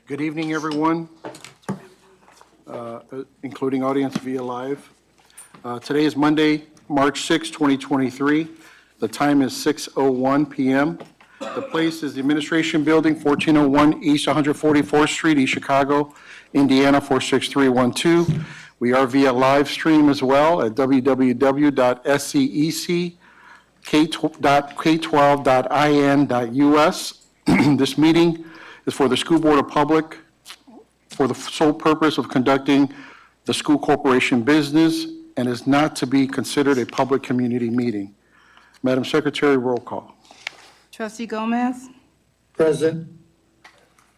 Good evening, everyone, including audience via live. Today is Monday, March 6, 2023. The time is 6:01 p.m. The place is the Administration Building, 1401 East 144th Street, East Chicago, Indiana, 46312. We are via live stream as well at www.secek12.in.us. This meeting is for the School Board of Public for the sole purpose of conducting the school corporation business and is not to be considered a public community meeting. Madam Secretary, roll call. Trustee Gomez? Present.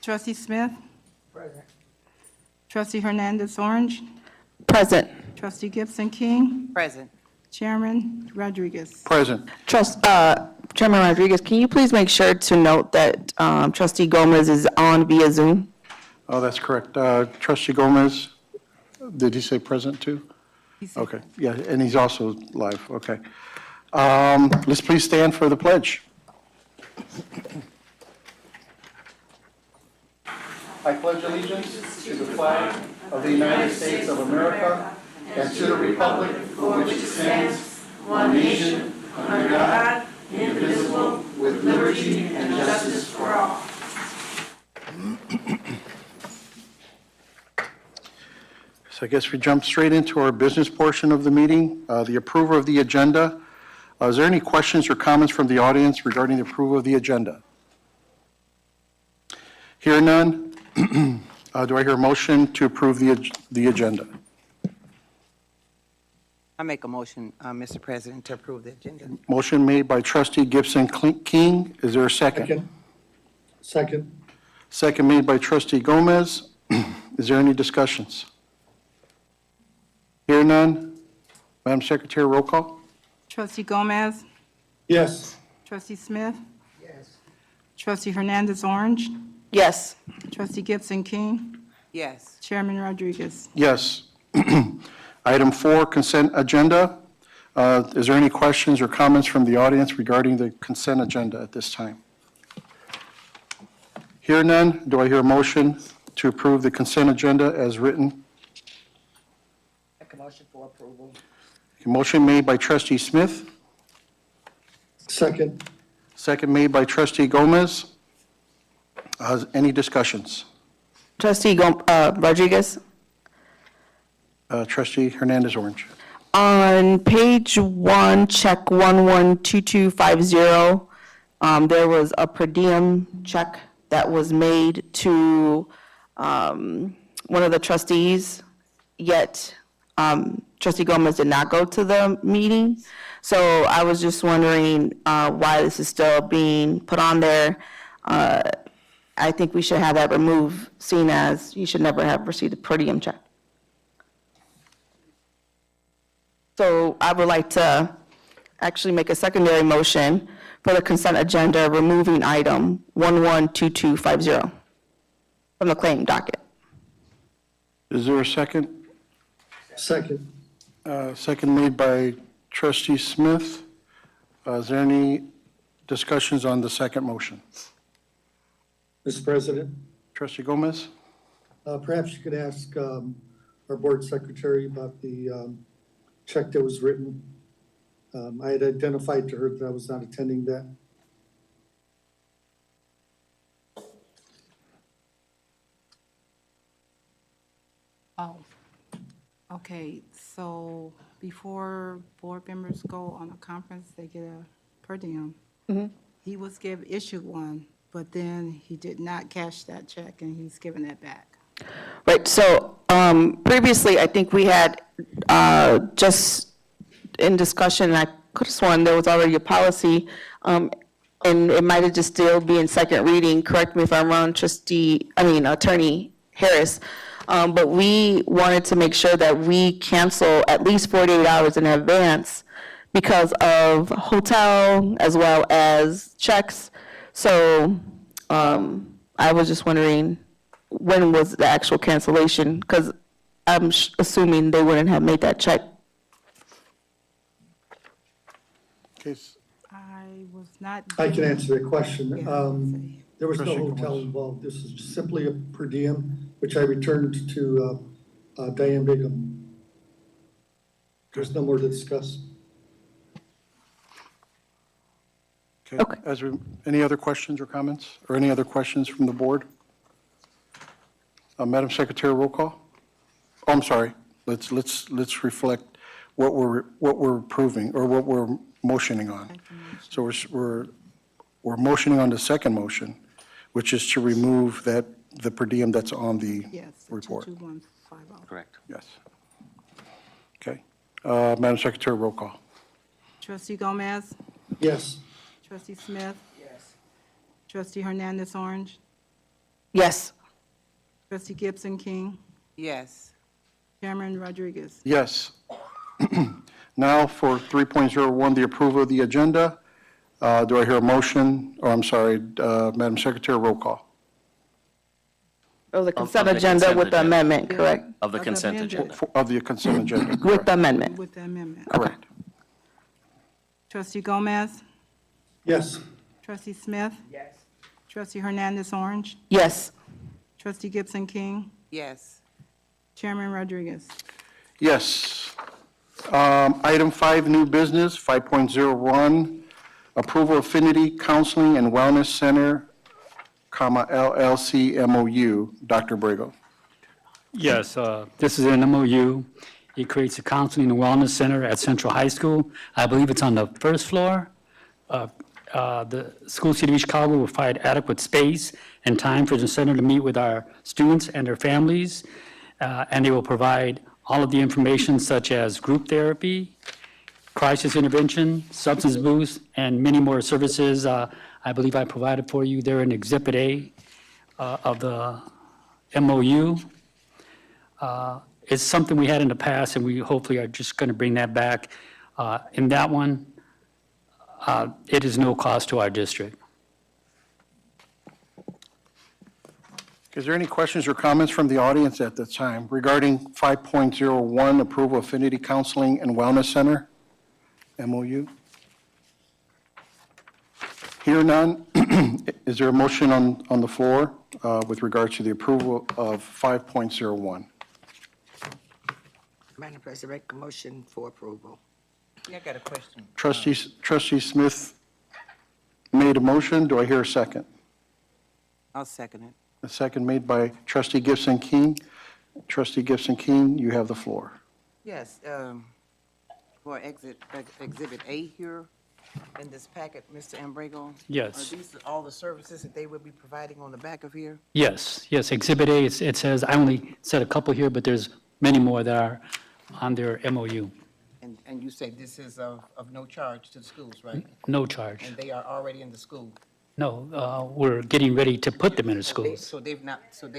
Trustee Smith? Present. Trustee Hernandez Orange? Present. Trustee Gibson King? Present. Chairman Rodriguez? Present. Chairman Rodriguez, can you please make sure to note that Trustee Gomez is on via Zoom? Oh, that's correct. Trustee Gomez, did he say present too? Okay, yeah, and he's also live, okay. Let's please stand for the pledge. I pledge allegiance to the flag of the United States of America and to the republic for which it stands, one nation, under God, indivisible, with liberty and justice for all. So I guess we jump straight into our business portion of the meeting, the approval of the agenda. Is there any questions or comments from the audience regarding the approval of the agenda? Hear none. Do I hear a motion to approve the agenda? I make a motion, Mr. President, to approve the agenda. Motion made by Trustee Gibson King. Is there a second? Second. Second made by Trustee Gomez. Is there any discussions? Hear none. Madam Secretary, roll call. Trustee Gomez? Yes. Trustee Smith? Yes. Trustee Hernandez Orange? Yes. Trustee Gibson King? Yes. Chairman Rodriguez? Yes. Item 4, consent agenda. Is there any questions or comments from the audience regarding the consent agenda at this time? Hear none. Do I hear a motion to approve the consent agenda as written? Make a motion for approval. A motion made by Trustee Smith, Second. second made by Trustee Gomez. Any discussions? Trustee Rodriguez? Trustee Hernandez Orange. On page 1, check 112250, there was a per diem check that was made to one of the trustees, yet Trustee Gomez did not go to the meeting. So I was just wondering why this is still being put on there. I think we should have that removed, seeing as you should never have received a per diem check. So I would like to actually make a secondary motion for the consent agenda, removing item 112250 from the claim docket. Is there a second? Second. Second made by Trustee Smith. Is there any discussions on the second motion? Mr. President, Trustee Gomez? perhaps you could ask our board secretary about the check that was written. I had identified to her that I was not attending that. Oh, okay, so before board members go on a conference, they get a per diem. He was issued one, but then he did not cash that check, and he's giving that back. Right, so previously, I think we had just in discussion, I could have sworn there was already a policy, and it might have just still be in second reading, correct me if I'm wrong, Attorney Harris, but we wanted to make sure that we cancel at least 48 hours in advance because of hotel as well as checks. So I was just wondering, when was the actual cancellation? Because I'm assuming they wouldn't have made that check. Case. I was not. I can answer the question. Yeah, There was no Trustee hotel Gomez. involved. This is simply a per diem, which I returned to Diane Bigham. There's no more to discuss. Okay. Any other questions or comments, or any other questions from the board? Madam Secretary, roll call? Oh, I'm sorry. Let's reflect what we're approving, or what we're motioning on. So we're motioning on the second motion, which is to remove the per diem that's on the Yes, the report. 22150. Correct. Yes. Okay. Madam Secretary, roll call. Trustee Gomez? Yes. Trustee Smith? Yes. Trustee Hernandez Orange? Yes. Trustee Gibson King? Yes. Chairman Rodriguez? Yes. Now for 3.01, the approval of the agenda. Do I hear a motion? Or I'm sorry, Madam Secretary, roll call. Of the consent of the agenda consent with the agenda. amendment, correct? Of the Of the consent amendment. agenda. Of the consent agenda. With the amendment. With the amendment. Correct. Trustee Gomez? Yes. Trustee Smith? Yes. Trustee Hernandez Orange? Yes. Trustee Gibson King? Yes. Chairman Rodriguez? Yes. Item 5, new business, 5.01, approval of Affinity Counseling and Wellness Center, LLC MOU. Dr. Brago. Yes, this is an MOU. It creates a counseling and wellness center at Central High School. I believe it's on the first floor. The School City of Chicago will provide adequate space and time for the center to meet with our students and their families. And they will provide all of the information such as group therapy, crisis intervention, substance abuse, and many more services. I believe I provided for you there in Exhibit A of the MOU. It's something we had in the past, and we hopefully are just going to bring that back. In that one, it is no cost to our district. Is there any questions or comments from the audience at this time regarding 5.01, approval of Affinity Counseling and Wellness Center, MOU? Hear none, is there a motion on the floor with regard to the approval of 5.01? Madam President, make a motion for approval. Yeah, I got a question. Trustee Smith made a motion, do I hear a second? I'll second it. A second made by Trustee Gibson King. Trustee Gibson King, you have the floor. Yes, for Exhibit A here in this packet, Mr. Ambrego? Yes. Are these all the services that they will be providing on the back of here? Yes, Exhibit A, it says, I only said a couple here, but there's many more that are on their MOU. And you say this is of no charge to the schools, right? No charge. And they are already in the school? No, we're getting ready to put them in the schools. So they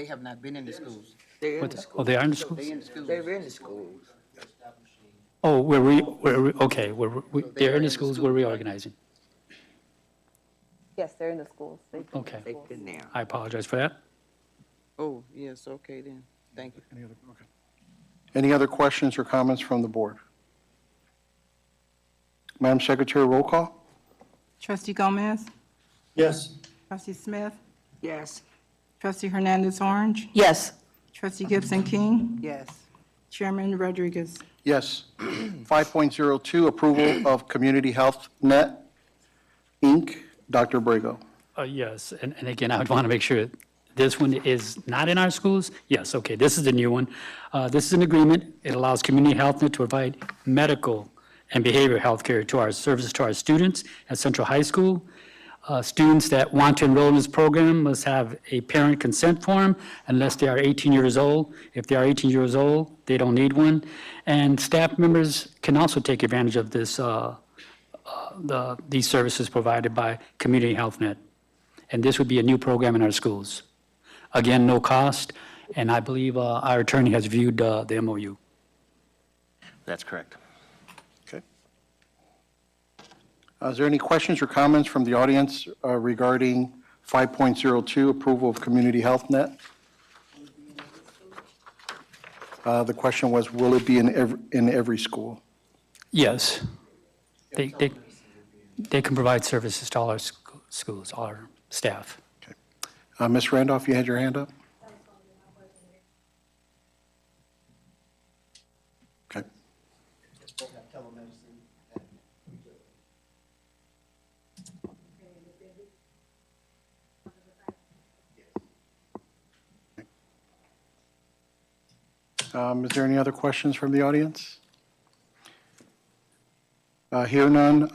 have not been in the schools? They're in What the the- school. Oh, they are in the schools? They in the schools? They're in the schools. Oh, they're in the schools, we're reorganizing. Yes, they're in the schools. They've been in Okay. the They've schools. been there. I apologize for that. Oh, yes, okay then. Thank you. Any other questions or comments from the board? Madam Secretary, roll call? Trustee Gomez? Yes. Trustee Smith? Yes. Trustee Hernandez Orange? Yes. Trustee Gibson King? Yes. Chairman Rodriguez? Yes. 5.02, approval of Community Health Net, Inc., Dr. Brago. Yes, and again, I would want to make sure this one is not in our schools. Yes, okay, this is the new one. This is an agreement. It allows Community Health Net to provide medical and behavioral health care to our services to our students at Central High School. Students that want to enroll in this program must have a parent consent form unless they are 18 years old. If they are 18 years old, they don't need one. And staff members can also take advantage of this, these services provided by Community Health Net. And this would be a new program in our schools. Again, no cost, and I believe our attorney has viewed the MOU. That's correct. Okay. Is there any questions or comments from the audience regarding 5.02, approval of Community Health Net? The question was, will it be in every school? Yes. They can provide services to all our schools, all our staff. Ms. Randolph, you had your hand up? Okay. Is there any other questions from the audience? Hear none.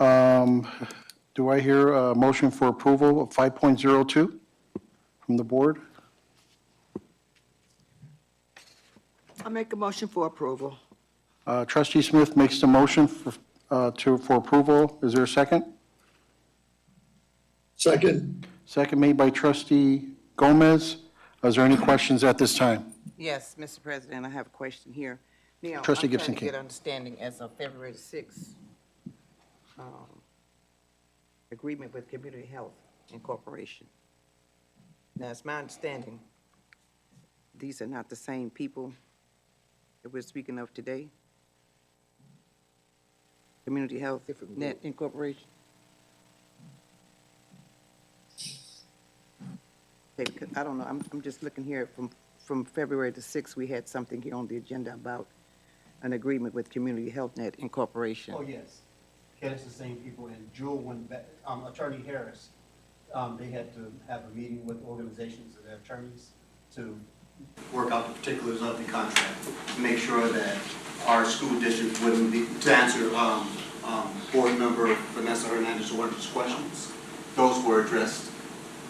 Do I hear a motion for approval of 5.02 from the board? I'll make a motion for approval. Trustee Smith makes the motion for approval. Is there a second? Second. Second made by trustee Gomez. Is there any questions at this time? Yes, Mr. President, I have a question here. Now, Trustee Gibson I'm trying King. to get understanding as of February the 6th, agreement with Community Health Incorporation. Now, it's my understanding, these are not the same people that we're speaking of today? Community Health Net Incorporation? Okay, because I don't know, I'm just looking here from February the 6th, we had something here on the agenda about an agreement with Community Health Net Incorporation. Oh, yes. Okay, it's the same people, and Jewel went back, Attorney Harris, they had to have a meeting with organizations of their attorneys to work out the particulars of the contract, to make sure that our school district wouldn't be, to answer, board member Vanessa Hernandez-Ortiz's questions. Those were addressed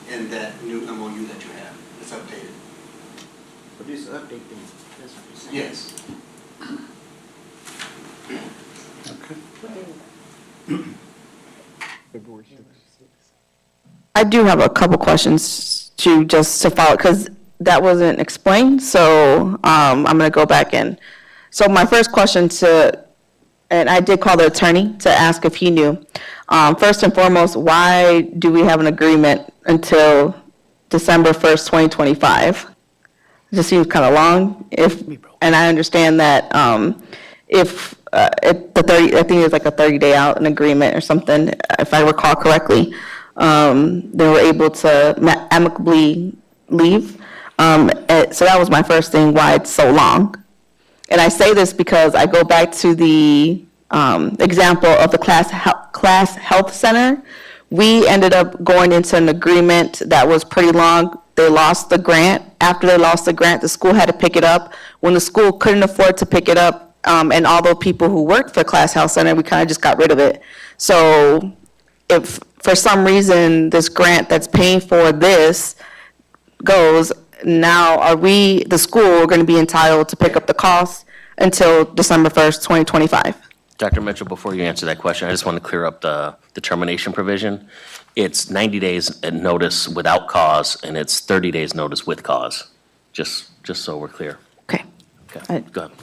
in that new MOU that you have. It's updated. But this update thing, that's what you're saying? Yes. Okay. February 6th. I do have a couple questions to follow, because that wasn't explained, so I'm going to go back in. So my first question and I did call the attorney to ask if he knew. First and foremost, why do we have an agreement until December 1st, 2025? It just seems kind of long, and I understand that if I think it's like a 30-day out, an agreement or something, if I recall correctly, they were able to amicably leave. So that was my first thing, why it's so long. And I say this because I go back to the example of the class health center. We ended up going into an agreement that was pretty long. They lost the grant. After they lost the grant, the school had to pick it up. When the school couldn't afford to pick it up, and all the people who worked for Class Health Center, we kind of just got rid of it. So if for some reason this grant that's paying for this goes, now are we, the school, going to be entitled to pick up the cost until December 1st, 2025? Dr. Mitchell, before you answer that question, I just want to clear up the termination provision. It's 90 days notice without cause, and it's 30 days notice with cause, just so we're clear. Okay. Okay, go ahead.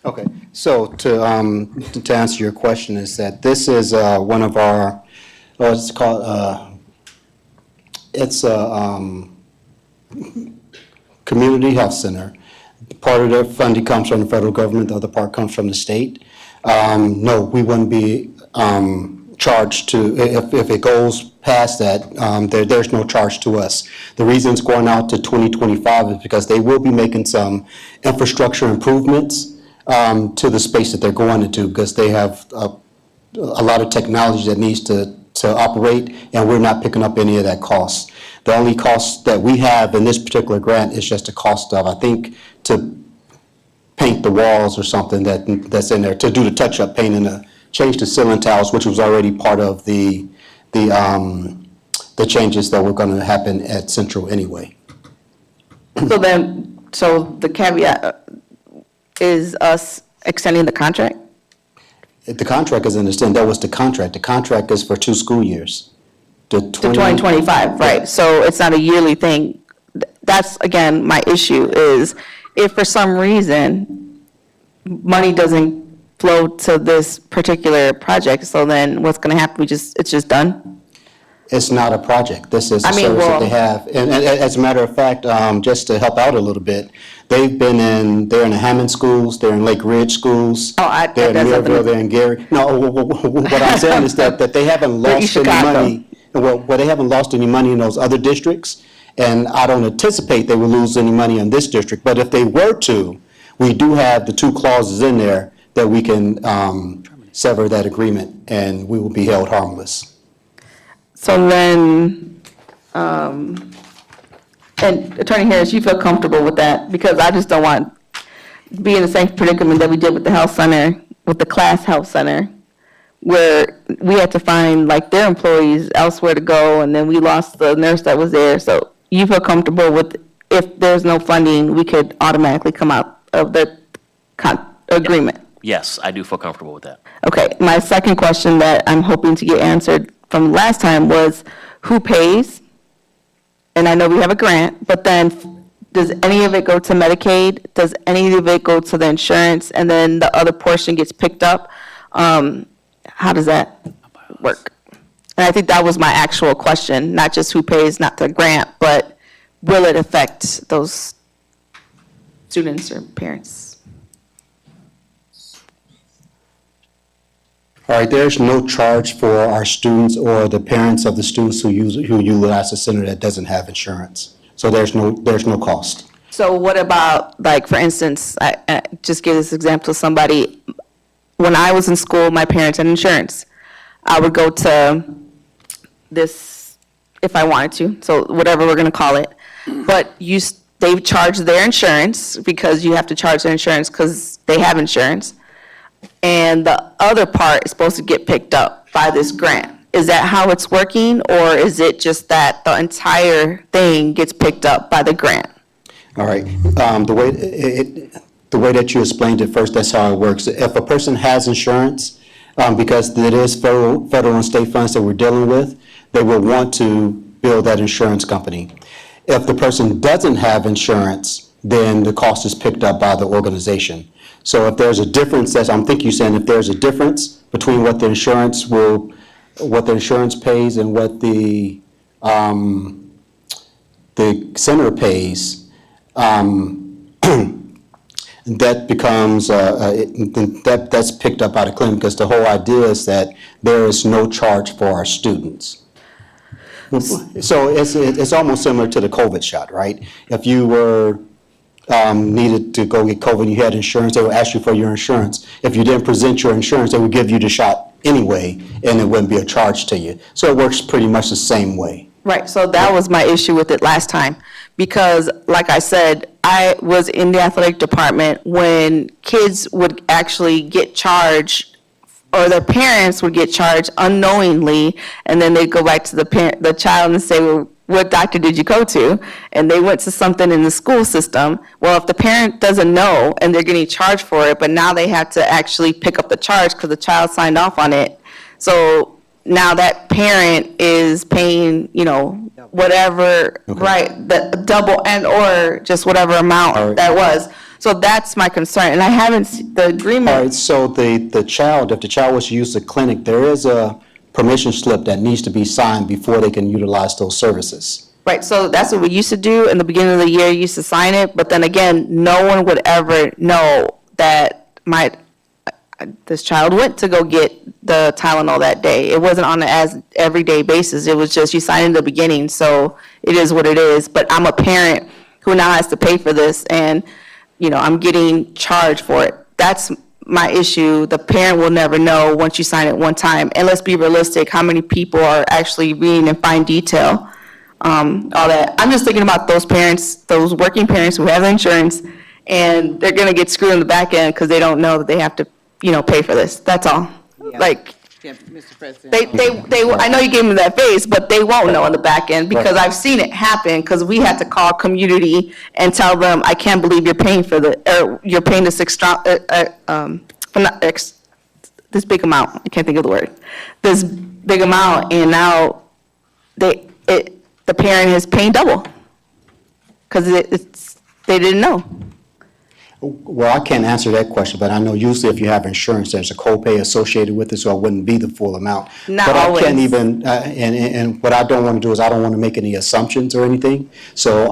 Okay, so to answer your question is that this is one of our, it's called, it's a community health center. Part of the funding comes from the federal government, the other part comes from the state. No, we wouldn't be charged to, if it goes past that, there's no charge to us. The reason it's going out to 2025 is because they will be making some infrastructure improvements to the space that they're going into, because they have a lot of technology that needs to operate, and we're not picking up any of that cost. The only cost that we have in this particular grant is just the cost of, I think, to paint the walls or something that's in there, to do the touch-up paint and change the ceiling tiles, which was already part of the changes that were going to happen at Central anyway. So the caveat is us extending the contract? The contract is understand, that was the contract. The contract is for 2 school years. To 2025, right. So it's not a yearly thing. That's, again, my issue is if for some reason money doesn't flow to this particular project, so then what's going to happen? It's just done? It's not a project. This is a I mean, service that well- they have. And as a matter of fact, just to help out a little bit, they're in the Hammond schools, they're in Lake Ridge schools. That They're in does nothing Millville, to- they're in Gary. No, what I'm saying is that they haven't They're lost East any Chicago. money. Well, they haven't lost any money in those other districts. And I don't anticipate they will lose any money in this district, but if they were to, we do have the 2 clauses in there that we can sever that agreement, and we will be held harmless. So then, and Attorney Harris, you feel comfortable with that? Because I just don't want to be in the same predicament that we did with the health center, with the Class Health Center, where we had to find like their employees elsewhere to go, and then we lost the nurse that was there. So you feel comfortable with, if there's no funding, we could automatically come out of the agreement? Yes, I do feel comfortable with that. Okay, my second question that I'm hoping to get answered from last time was, who pays? And I know we have a grant, but then does any of it go to Medicaid? Does any of it go to the insurance, and then the other portion gets picked up? How does that work? And I think that was my actual question, not just who pays, not the grant, but will it affect those students or parents? All right, there's no charge for our students or the parents of the students who utilize the center that doesn't have insurance. So there's no cost. So what about, like, for instance, I just give this example to somebody. When I was in school, my parents had insurance. I would go to this, if I wanted to, so whatever we're going to call it. But they charge their insurance, because you have to charge their insurance because they have insurance. And the other part is supposed to get picked up by this grant. Is that how it's working, or is it just that the entire thing gets picked up by the grant? All right, the way that you explained it first, that's how it works. If a person has insurance, because it is federal and state funds that we're dealing with, they will want to build that insurance company. If the person doesn't have insurance, then the cost is picked up by the organization. So if there's a difference, as I think you're saying, if there's a difference between what the insurance pays and what the center pays, that becomes, that's picked up by the clinic, because the whole idea is that there is no charge for our students. So it's almost similar to the COVID shot, right? If you were needed to go get COVID, you had insurance, they would ask you for your insurance. If you didn't present your insurance, they would give you the shot anyway, and it wouldn't be a charge to you. So it works pretty much the same way. Right, so that was my issue with it last time, because like I said, I was in the athletic department when kids would actually get charged, or their parents would get charged unknowingly, and then they'd go back to the child and say, well, what doctor did you go to? And they went to something in the school system. Well, if the parent doesn't know and they're getting charged for it, but now they have to actually pick up the charge because the child signed off on it. So now that parent is paying, whatever, right, the double and or just whatever All amount right. that was. So that's my concern, and I haven't, the All agreement. right, so the child, if the child was to use the clinic, there is a permission slip that needs to be signed before they can utilize those services. Right, so that's what we used to do in the beginning of the year, used to sign it, but then again, no one would ever know that this child went to go get the Tylenol that day. It wasn't on an as everyday basis, it was just you sign in the beginning, so it is what it is. But I'm a parent who now has to pay for this, and, I'm getting charged for it. That's my issue. The parent will never know once you sign it one time. And let's be realistic, how many people are actually reading in fine detail, all that. I'm just thinking about those parents, those working parents who have insurance, and they're gonna get screwed in the back end because they don't know that they have to, pay for this. That's all. Yeah. Like, Yeah, Mr. President. they, I know you gave me that face, but they won't know on the back end, because I've seen it happen, because we had to call community and tell them, I can't believe you're paying for you're paying this this big amount, I can't think of the word, this big amount, and now the parent is paying double, because they didn't know. Well, I can't answer that question, but I know usually if you have insurance, there's a copay associated with it, so it wouldn't be the full amount. Not But I can't always. even, and what I don't want to do is I don't want to make any assumptions or anything, so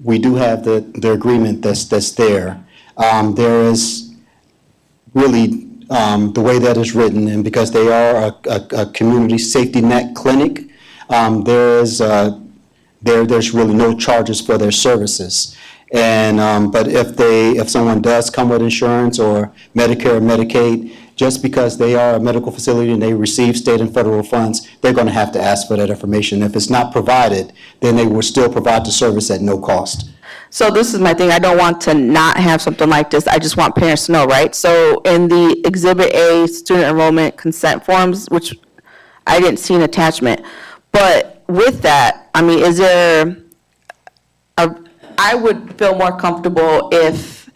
we do have the agreement that's there. There is really, the way that is written, and because they are a community safety net clinic, there is there's really no charges for their services. And, but if someone does come with insurance or Medicare or Medicaid, just because they are a medical facility and they receive state and federal funds, they're going to have to ask for that information. If it's not provided, then they will still provide the service at no cost. So this is my thing, I don't want to not have something like this, I just want parents to know, right? So in the Exhibit A, student enrollment consent forms, which I didn't see an attachment, but with that, I mean, is there, I would feel more comfortable if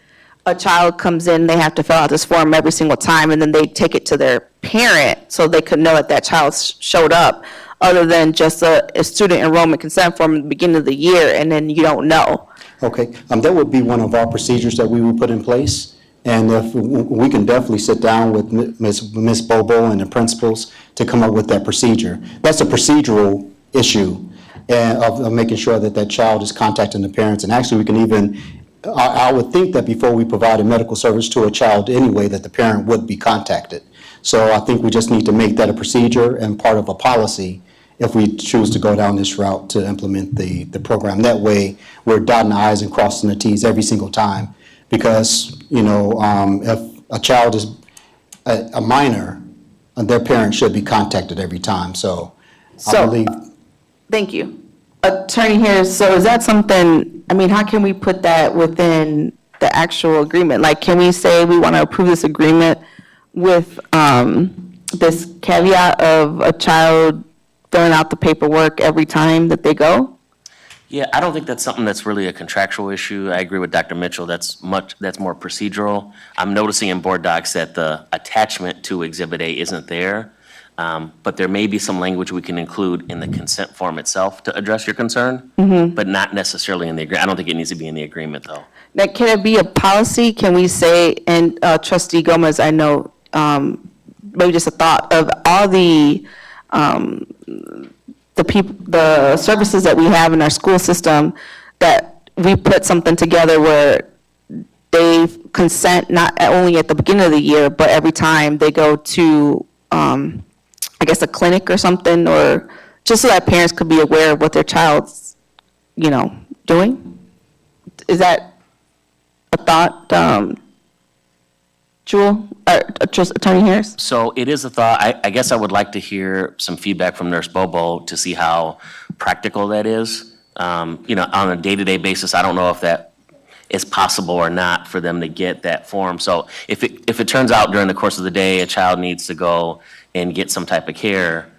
a child comes in, they have to fill out this form every single time, and then they take it to their parent so they could know that that child showed up, other than just a student enrollment consent form at the beginning of the year, and then you don't know. Okay, that would be one of our procedures that we would put in place. And if, we can definitely sit down with Ms. Bobo and the principals to come up with that procedure. That's a procedural issue of making sure that that child is contacting the parents. And actually, we can even, I would think that before we provide a medical service to a child anyway, that the parent would be contacted. So I think we just need to make that a procedure and part of a policy if we choose to go down this route to implement the program. That way, we're dotting the i's and crossing the t's every single time. Because, you know, if a child is a minor, their parent should be contacted every time. So I believe. Thank you. Attorney Harris, so is that something, I mean, how can we put that within the actual agreement? Like, can we say we want to approve this agreement with this caveat of a child filling out the paperwork every time that they go? Yeah, I don't think that's something that's really a contractual issue. I agree with Dr. Mitchell, that's more procedural. I'm noticing in board docs that the attachment to Exhibit A isn't there, but there may be some language we can include in the consent form itself to address your concern, but not necessarily in the agreement. I don't think it needs to be in the agreement, though. Now, can it be a policy? Can we say, and Trustee Gomez, I know, maybe just a thought of all the services that we have in our school system, that we put something together where they consent not only at the beginning of the year, but every time they go to, I guess, a clinic or something, or just so that parents could be aware of what their child's, you know, doing? Is that a thought, Jewel, Attorney Harris? So it is a thought. I guess I would like to hear some feedback from Nurse Bobo to see how practical that is. You know, on a day-to-day basis, I don't know if that is possible or not for them to get that form. So if it turns out during the course of the day, a child needs to go and get some type of care,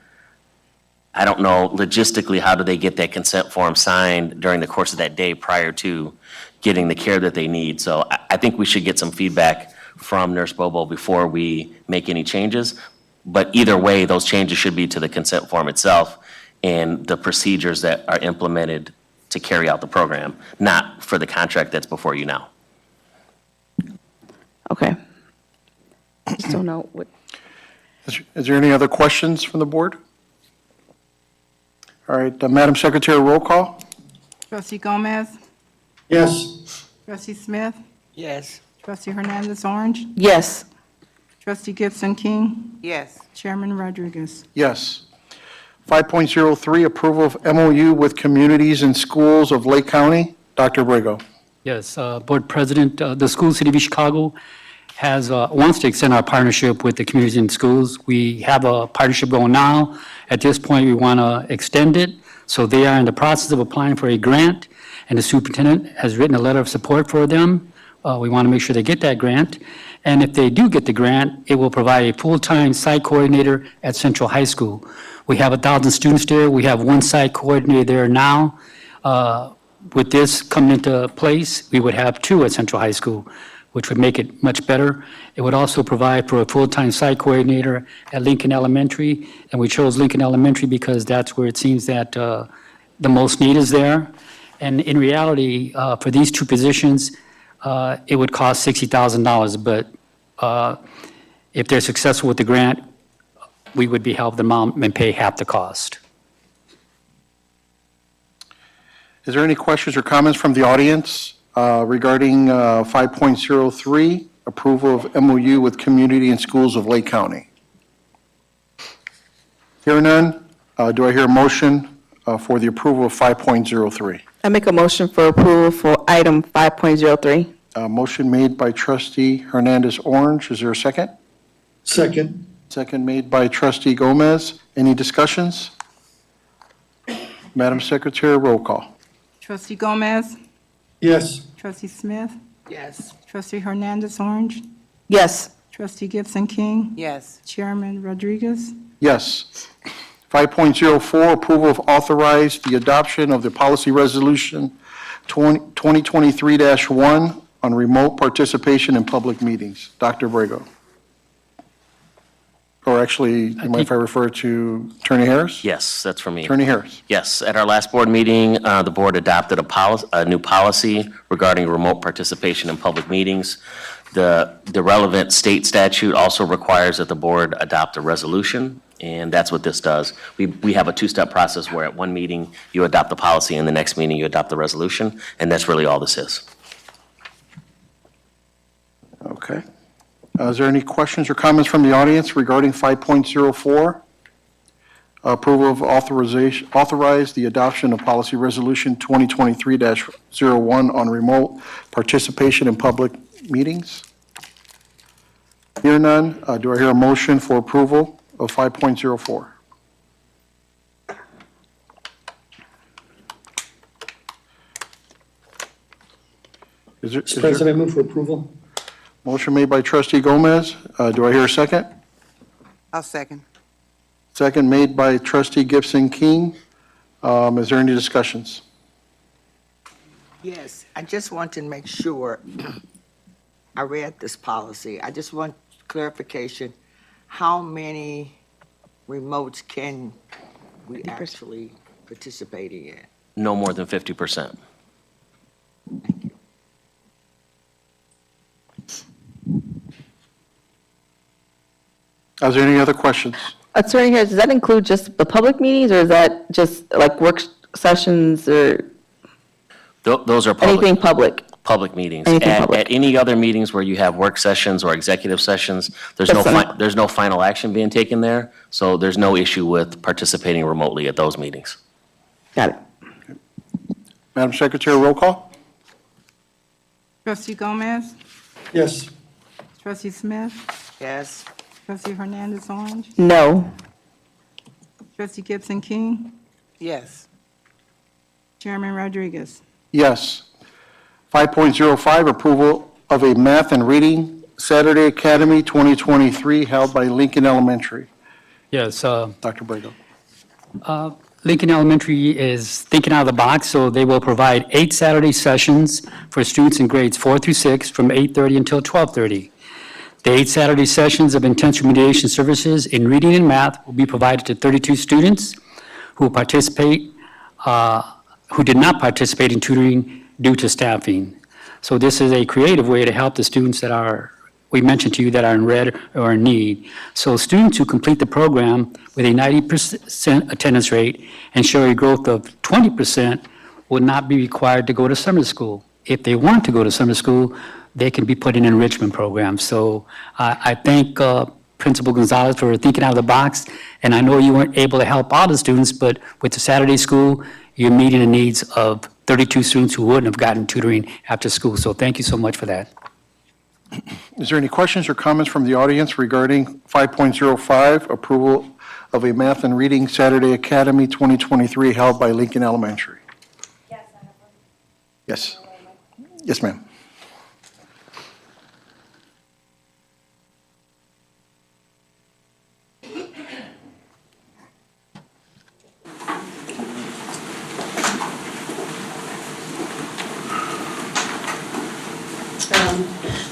I don't know logistically, how do they get that consent form signed during the course of that day prior to getting the care that they need? So I think we should get some feedback from Nurse Bobo before we make any changes. But either way, those changes should be to the consent form itself and the procedures that are implemented to carry out the program, not for the contract that's before you now. Okay. I just don't know what. Is there any other questions from the board? All right, Madam Secretary, roll call. Trustee Gomez? Yes. Trustee Smith? Yes. Trustee Hernandez Orange? Yes. Trustee Gibson King? Yes. Chairman Rodriguez? Yes. 5.03, approval of MOU with communities and schools of Lake County. Dr. Abrego. Yes, Board President, the School City of Chicago wants to extend our partnership with the communities and schools. We have a partnership going now. At this point, we want to extend it. So they are in the process of applying for a grant, and the superintendent has written a letter of support for them. We want to make sure they get that grant. And if they do get the grant, it will provide a full-time site coordinator at Central High School. We have 1,000 students there. We have one site coordinator there now. With this coming into place, we would have 2 at Central High School, which would make it much better. It would also provide for a full-time site coordinator at Lincoln Elementary, and we chose Lincoln Elementary because that's where it seems that the most need is there. And in reality, for these 2 positions, it would cost $60,000, but if they're successful with the grant, we would be helping them out and pay half the cost. Is there any questions or comments from the audience regarding 5.03, approval of MOU with community and schools of Lake County? Hearing none, do I hear a motion for the approval of 5.03. I make a motion for approval for item 5.03. Motion made by trustee Hernandez Orange. Is there a second? Second. Second made by trustee Gomez. Any discussions? Madam Secretary, roll call. Trustee Gomez? Yes. Trustee Smith? Yes. Trustee Hernandez Orange? Yes. Trustee Gibson King? Yes. Chairman Rodriguez? Yes. 5.04, approval of authorize the adoption of the policy resolution 2023-1 on remote participation in public meetings. Dr. Abrego. Or actually, you mind if I refer to Attorney Harris? Yes, that's for me. Attorney Harris. Yes, at our last board meeting, the board adopted a new policy regarding remote participation in public meetings. The relevant state statute also requires that the board adopt a resolution, and that's what this does. We have a two-step process where at one meeting, you adopt the policy, and the next meeting, you adopt the resolution, and that's really all this is. Okay. Is there any questions or comments from the audience regarding 5.04? Approval of authorize the adoption of policy resolution 2023-01 on remote participation in public meetings? Hear none, do I hear a motion for approval of 5.04? Mr. President, I move for approval. Motion made by trustee Gomez. Do I hear a second? I'll second. Second made by trustee Gibson King. Is there any discussions? Yes, I just want to make sure I read this policy. I just want clarification. How many remotes can we actually participate in? No more than 50%. Thank you. Is there any other questions? Attorney Harris, does that include just the public meetings, or is that just like work sessions or Those are anything public? public meetings. Anything At public. any other meetings where you have work sessions or executive sessions, there's That's no final action being taken there, so there's no issue with participating remotely at those meetings. Got it. Madam Secretary, roll call? Trustee Gomez? Yes. Trustee Smith? Yes. Trustee Hernandez Orange? No. Trustee Gibson King? Yes. Chairman Rodriguez? Yes. 5.05, approval of a math and reading Saturday Academy 2023 held by Lincoln Elementary. Yes, Dr. Abrego. Lincoln Elementary is thinking out of the box, so they will provide 8 Saturday sessions for students in grades 4 through 6 from 8:30 until 12:30. The 8 Saturday sessions of intensive remediation services in reading and math will be provided to 32 students who did not participate in tutoring due to staffing. So this is a creative way to help the students that we mentioned to you, that are in red or in need. So students who complete the program with a 90% attendance rate and show a growth of 20% will not be required to go to summer school. If they want to go to summer school, they can be put in enrichment programs. So I thank Principal Gonzalez for thinking out of the box, and I know you weren't able to help all the students, but with the Saturday school, you're meeting the needs of 32 students who wouldn't have gotten tutoring after school. So thank you so much for that. Is there any questions or comments from the audience regarding 5.05, approval of a math and reading Saturday Academy 2023 held by Lincoln Elementary? Yes, I have one. Yes. Yes, ma'am.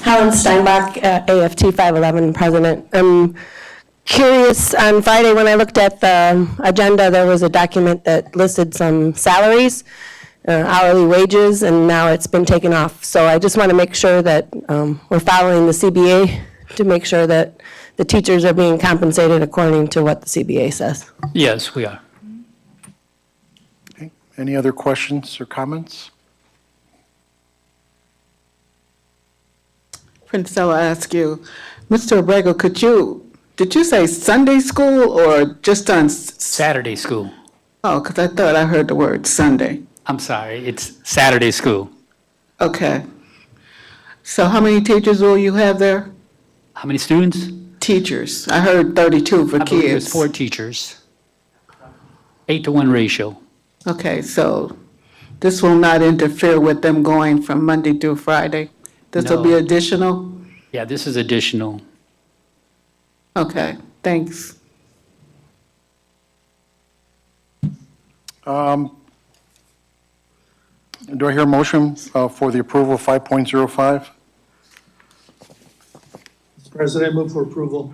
Helen Steinbach, AFT 511 President. I'm curious, on Friday when I looked at the agenda, there was a document that listed some salaries, hourly wages, and now it's been taken off. So I just want to make sure that we're following the CBA to make sure that the teachers are being compensated according to what the CBA says. Yes, we are. Okay. Any other questions or comments? Princess, I'll ask you, Mr. Abrego, did you say Sunday school or just on? Saturday school. Oh, because I thought I heard the word Sunday. I'm sorry, it's Saturday school. Okay. So how many teachers will you have there? How many students? Teachers. I heard 32 for I believe it's kids. 4 teachers. 8-to-1 ratio. Okay, so this will not interfere with them going from Monday through Friday? This will be No. additional? Yeah, this is additional. Okay, thanks. Do I hear a motion for the approval of 5.05? Mr. President, I move for approval.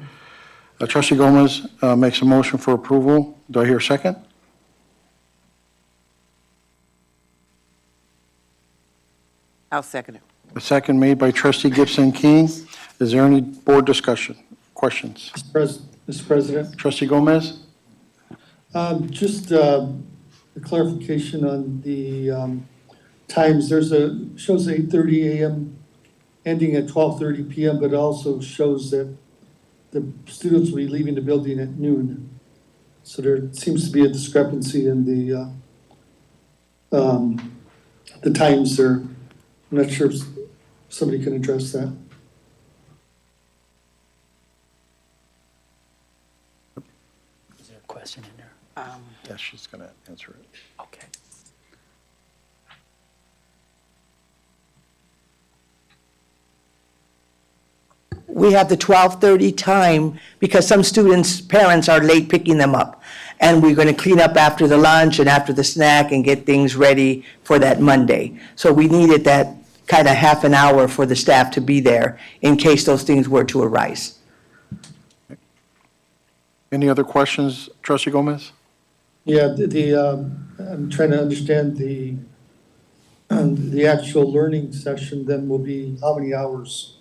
Trustee Gomez makes a motion for approval. Do I hear a second? I'll second it. A second made by trustee Gibson King. Is there any board discussion, questions? Mr. President, Trustee Gomez? just a clarification on the times. Shows 8:30 a.m. ending at 12:30 p.m., but it also shows that the students will be leaving the building at noon. So there seems to be a discrepancy in the times there. I'm not sure if somebody can address that. Is there a question in there? Yes, she's going to answer it. Okay. We have the 12:30 time because some students' parents are late picking them up. And we're going to clean up after the lunch and after the snack and get things ready for that Monday. So we needed that kind of half an hour for the staff to be there in case those things were to arise. Any other questions, trustee Gomez? Yeah, I'm trying to understand the actual learning session then will be how many hours?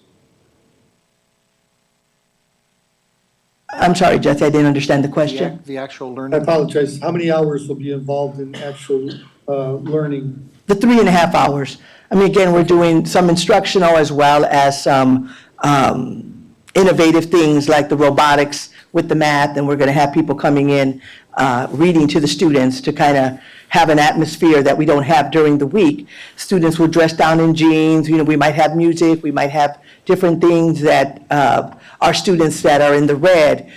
I'm sorry, Jesse, I didn't understand the question. The actual I learning? apologize. How many hours will be involved in actual learning? The 3.5 hours. I mean, again, we're doing some instructional as well as some innovative things like the robotics with the math, and we're going to have people coming in, reading to the students to kind of have an atmosphere that we don't have during the week. Students will dress down in jeans, we might have music, we might have different things that our students that are in the red,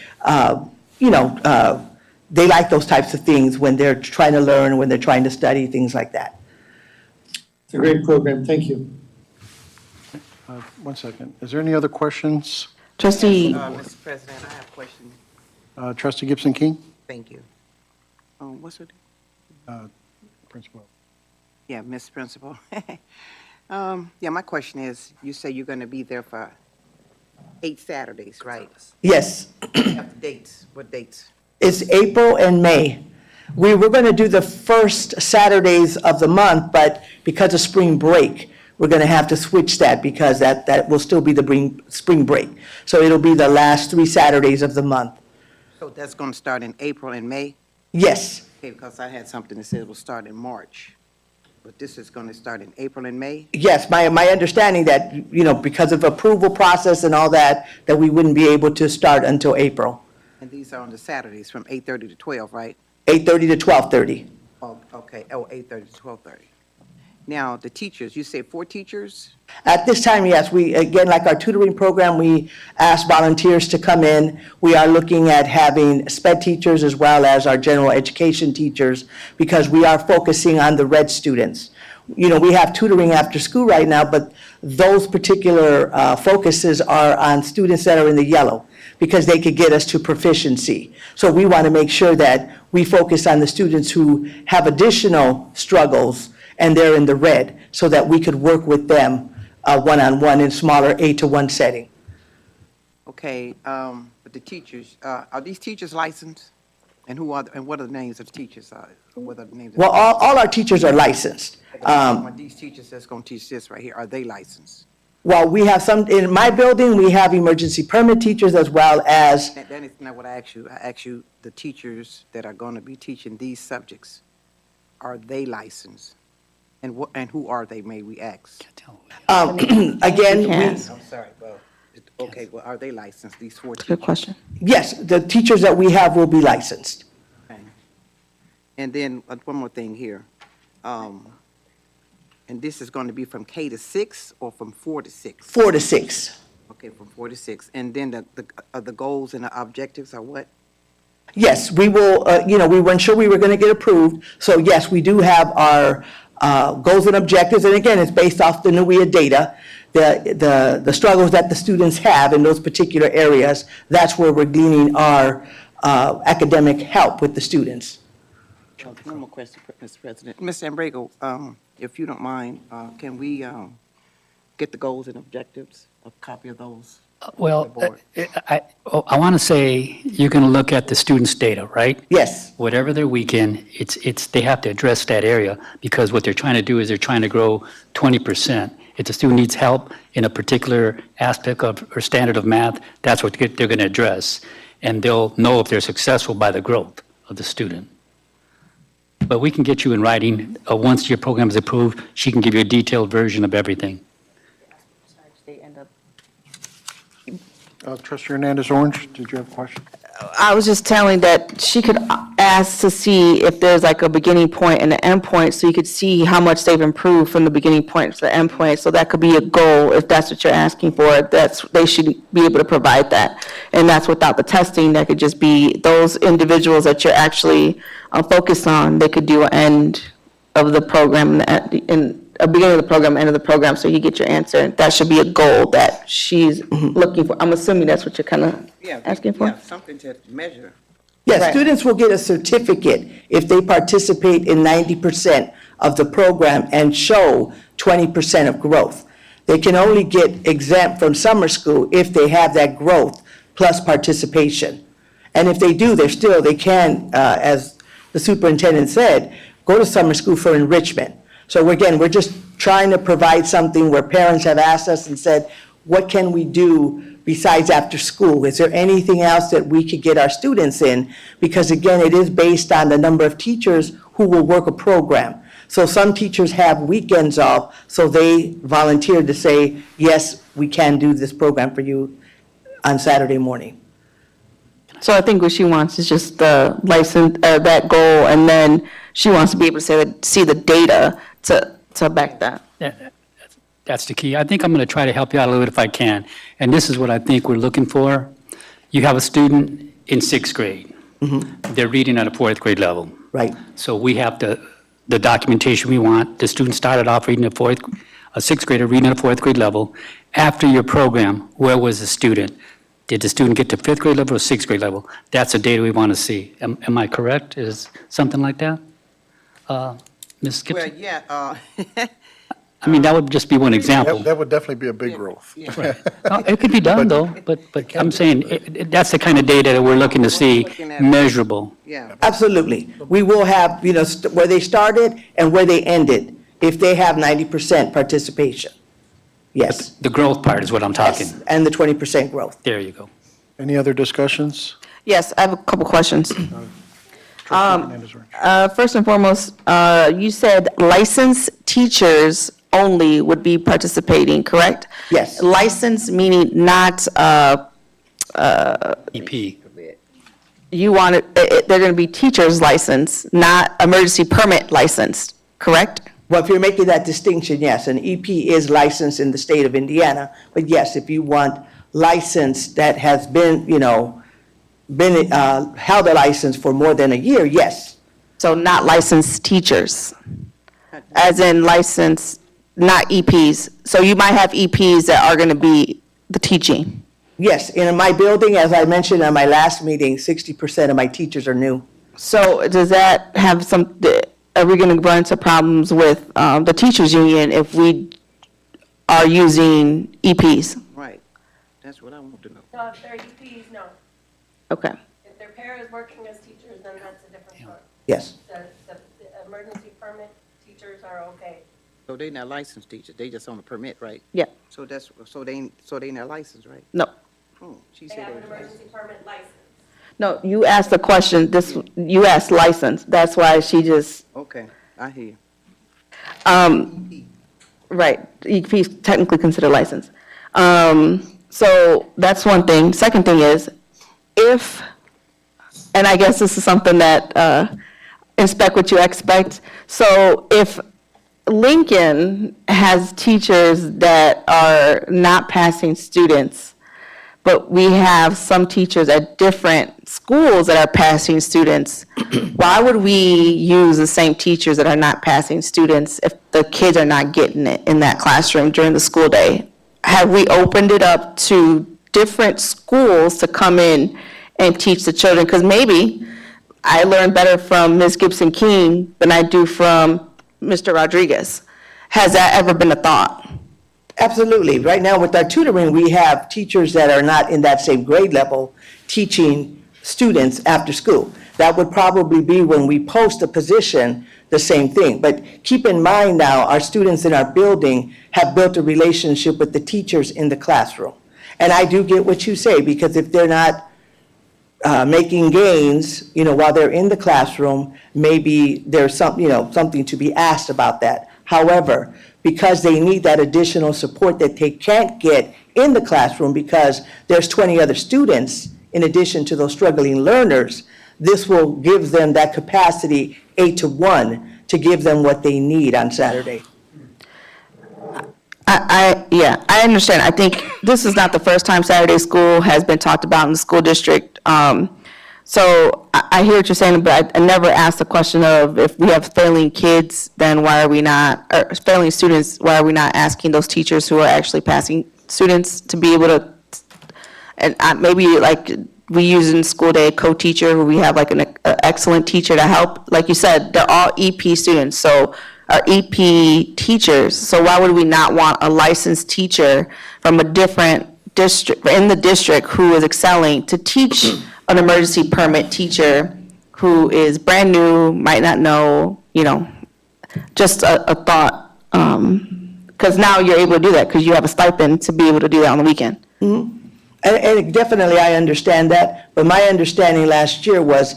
they like those types of things when they're trying to learn, when they're trying to study, things like that. It's a great program. Thank you. 1 second. Is there any other questions? Trustee, Mr. President, I have a question. Trustee Gibson King? Thank you. What's her name? Principal. Yeah, Miss Principal. Yeah, my question is, you say you're going to be there for 8 Saturdays, right? Yes. Have the dates. What dates? It's April and May. We were going to do the first Saturdays of the month, but because of spring break, we're going to have to switch that because that will still be the spring break. So it'll be the last 3 Saturdays of the month. So that's going to start in April and May? Yes, Okay, because I had something that said it will start in March. But this is going to start in April and May? yes, my understanding that, because of approval process and all that, that we wouldn't be able to start until April, And these are on the Saturdays from 8:30 to 12, right? 8:30 to 12:30. Oh, okay, 8:30 to 12:30. Now, the teachers, you say 4 teachers? At this time, yes, we, again, like our tutoring program, we ask volunteers to come in. We are looking at having SPED teachers as well as our general education teachers because we are focusing on the red students. We have tutoring after school right now, but those particular focuses are on students that are in the yellow because they could get us to proficiency. So we want to make sure that we focus on the students who have additional struggles and they're in the red, so that we could work with them one-on-one in smaller 8-to-1 setting. Okay, but the teachers, are these teachers licensed? And what are the names of the teachers? What are the names? Well, all our teachers are licensed. These teachers that's going to teach this right here, are they licensed? Well, we have some, in my building, we have emergency permit teachers as well as, That is not what I asked you. I asked you the teachers that are going to be teaching these subjects. Are they licensed? And who are they, may we ask? again, I'm sorry, well, okay, well, are they licensed, these 4 teachers? good question. yes, the teachers that we have will be licensed. Okay. And then one more thing here. And this is going to be from K to 6 or from 4 to 6? 4 to 6. Okay, from 4 to 6. And then the goals and the objectives are what? Yes, we will, we weren't sure we were going to get approved. So yes, we do have our goals and objectives. And again, it's based off the NUIA data, the struggles that the students have in those particular areas. That's where we're gleaning our academic help with the students. One more question, Mr. President. Mr. Ambrego, if you don't mind, can we get the goals and objectives, a copy of those? Well, The board. I want to say, you're going to look at the students' data, right? Yes, Whatever their weekend, they have to address that area, because what they're trying to do is they're trying to grow 20%. If the student needs help in a particular aspect of, or standard of math, that's what they're going to address. And they'll know if they're successful by the growth of the student. But we can get you in writing, once your program is approved, she can give you a detailed version of everything. Trustee Hernandez Orange, did you have a question? I was just telling that she could ask to see if there's like a beginning point and an end point, so you could see how much they've improved from the beginning point to the end point. So that could be a goal, if that's what you're asking for. They should be able to provide that. And that's without the testing. That could just be those individuals that you're actually focused on. They could do an end of the program and a beginning of the program, end of the program, so you get your answer. That should be a goal that she's looking for. I'm assuming that's what you're kind of asking for? Yeah, something to measure. yes, Right. students will get a certificate if they participate in 90% of the program and show 20% of growth. They can only get exempt from summer school if they have that growth plus participation. And if they do, they can, as the superintendent said, go to summer school for enrichment. So again, we're just trying to provide something where parents have asked us and said, what can we do besides after school? Is there anything else that we could get our students in? Because again, it is based on the number of teachers who will work a program. So some teachers have weekends off, so they volunteered to say, yes, we can do this program for you on Saturday morning. So I think what she wants is just the license, that goal, and then she wants to be able to see the data to back that. That's the key. I think I'm going to try to help you out a little bit if I can. And this is what I think we're looking for. You have a student in 6th grade. They're reading at a 4th grade level. Right. So we have the documentation we want. The student started off reading a 6th grader reading at a 4th grade level. After your program, where was the student? Did the student get to 5th grade level or 6th grade level? That's the data we want to see. Am I correct? Is something like that? Ms. Well, Gibson? yeah, I mean, that would just be one example. That would definitely be a big growth. No, it could be done, though, but I'm saying, that's the kind of data that we're looking to see measurable. yeah. Absolutely. We will have, where they started and where they ended, if they have 90% participation. Yes. The growth part is what I'm talking. Yes, and the 20% growth. There you go. Any other discussions? Yes, I have a couple questions. Trustee Hernandez Orange. First and foremost, you said licensed teachers only would be participating, correct? Yes. Licensed meaning not, EP. you want it, they're going to be teachers licensed, not emergency permit licensed, correct? Well, if you're making that distinction, yes, an EP is licensed in the state of Indiana, but yes, if you want license that has been, held a license for more than a year, yes. So not licensed teachers, as in licensed, not EPs. So you might have EPs that are going to be the teaching. Yes, in my building, as I mentioned at my last meeting, 60% of my teachers are new. So does that have some, are we going to run into problems with the teachers union if we are using EPs? Right, that's what I want to know. So if they're EPs, no. Okay. If their pair is working as teachers, then that's a different story. Yes. The emergency permit teachers are okay. So they not licensed teachers, they just on a permit, right? Yeah. So they not licensed, right? No. Oh, she They said have they an were licensed. emergency permit license. No, you asked the question, you asked license. That's why she just, Okay, I hear you. right, EP's technically considered licensed. So that's one thing. Second thing is, if, and I guess this is something that inspect what you expect. So if Lincoln has teachers that are not passing students, but we have some teachers at different schools that are passing students, why would we use the same teachers that are not passing students if the kids are not getting it in that classroom during the school day? Have we opened it up to different schools to come in and teach the children? Because maybe I learn better from Ms. Gibson King than I do from Mr. Rodriguez. Has that ever been a thought? Absolutely. Right now with our tutoring, we have teachers that are not in that same grade level teaching students after school. That would probably be when we post a position, the same thing. But keep in mind now, our students in our building have built a relationship with the teachers in the classroom. And I do get what you say, because if they're not making gains, while they're in the classroom, maybe there's something to be asked about that. However, because they need that additional support that they can't get in the classroom because there's 20 other students in addition to those struggling learners, this will give them that capacity 8-to-1 to give them what they need on Saturday. I understand. I think this is not the first time Saturday school has been talked about in the school district. So I hear what you're saying, but I never asked the question of if we have failing kids, then why are we not, or failing students, why are we not asking those teachers who are actually passing students to be able to, and maybe like we use in school day a co-teacher, who we have like an excellent teacher to help. Like you said, they're all EP students, so are EP teachers. So why would we not want a licensed teacher from a different district, in the district, who is excelling to teach an emergency permit teacher who is brand new, might not know, just a thought. Because now you're able to do that because you have a stipend to be able to do that on the weekend. And definitely, I understand that, but my understanding last year was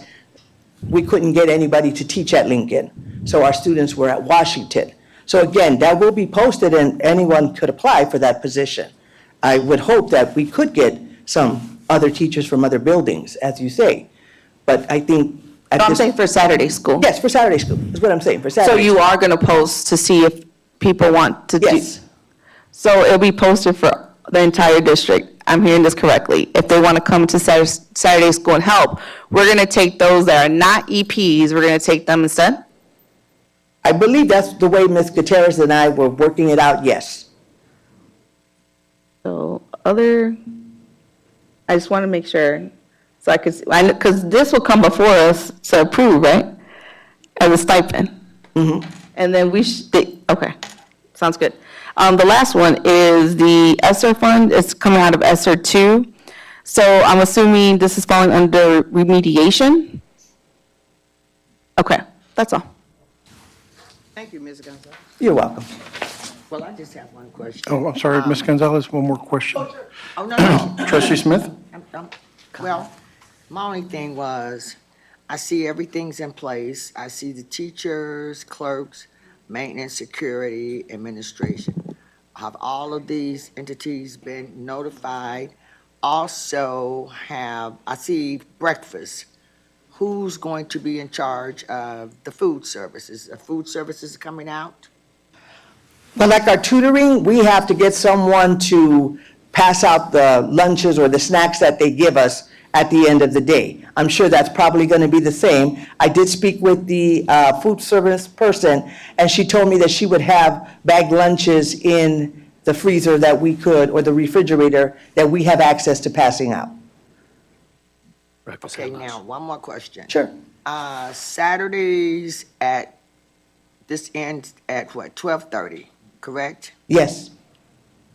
we couldn't get anybody to teach at Lincoln, so our students were at Washington. So again, that will be posted and anyone could apply for that position. I would hope that we could get some other teachers from other buildings, as you say, but I think. I'm saying for Saturday school. Yes, for Saturday school, is what I'm saying, for Saturday. So you are going to post to see if people want to do? Yes. So it'll be posted for the entire district. I'm hearing this correctly. If they want to come to Saturday school and help, we're going to take those that are not EPs, we're going to take them instead? I believe that's the way Ms. Gutierrez and I were working it out, yes. So I just want to make sure, so I could, because this will come before us to approve, right? As a stipend. And then okay, sounds good. The last one is the ESSER fund. It's coming out of ESSER 2. So I'm assuming this is falling under remediation? Okay, that's all. Thank you, Ms. Gonzalez. You're welcome. Well, I just have one question. Oh, I'm sorry, Ms. Gonzalez, one more question. Oh, no. Trustee Smith? Well, my only thing was, I see everything's in place. I see the teachers, clerks, maintenance, security, administration. Have all of these entities been notified? Also I see breakfast. Who's going to be in charge of the food services? Are food services coming out? But like our tutoring, we have to get someone to pass out the lunches or the snacks that they give us at the end of the day. I'm sure that's probably going to be the same. I did speak with the food service person, and she told me that she would have bagged lunches in the freezer that we could, or the refrigerator that we have access to passing out. Okay, now, one more question. Sure. Saturdays this ends at what, 12:30, correct? Yes.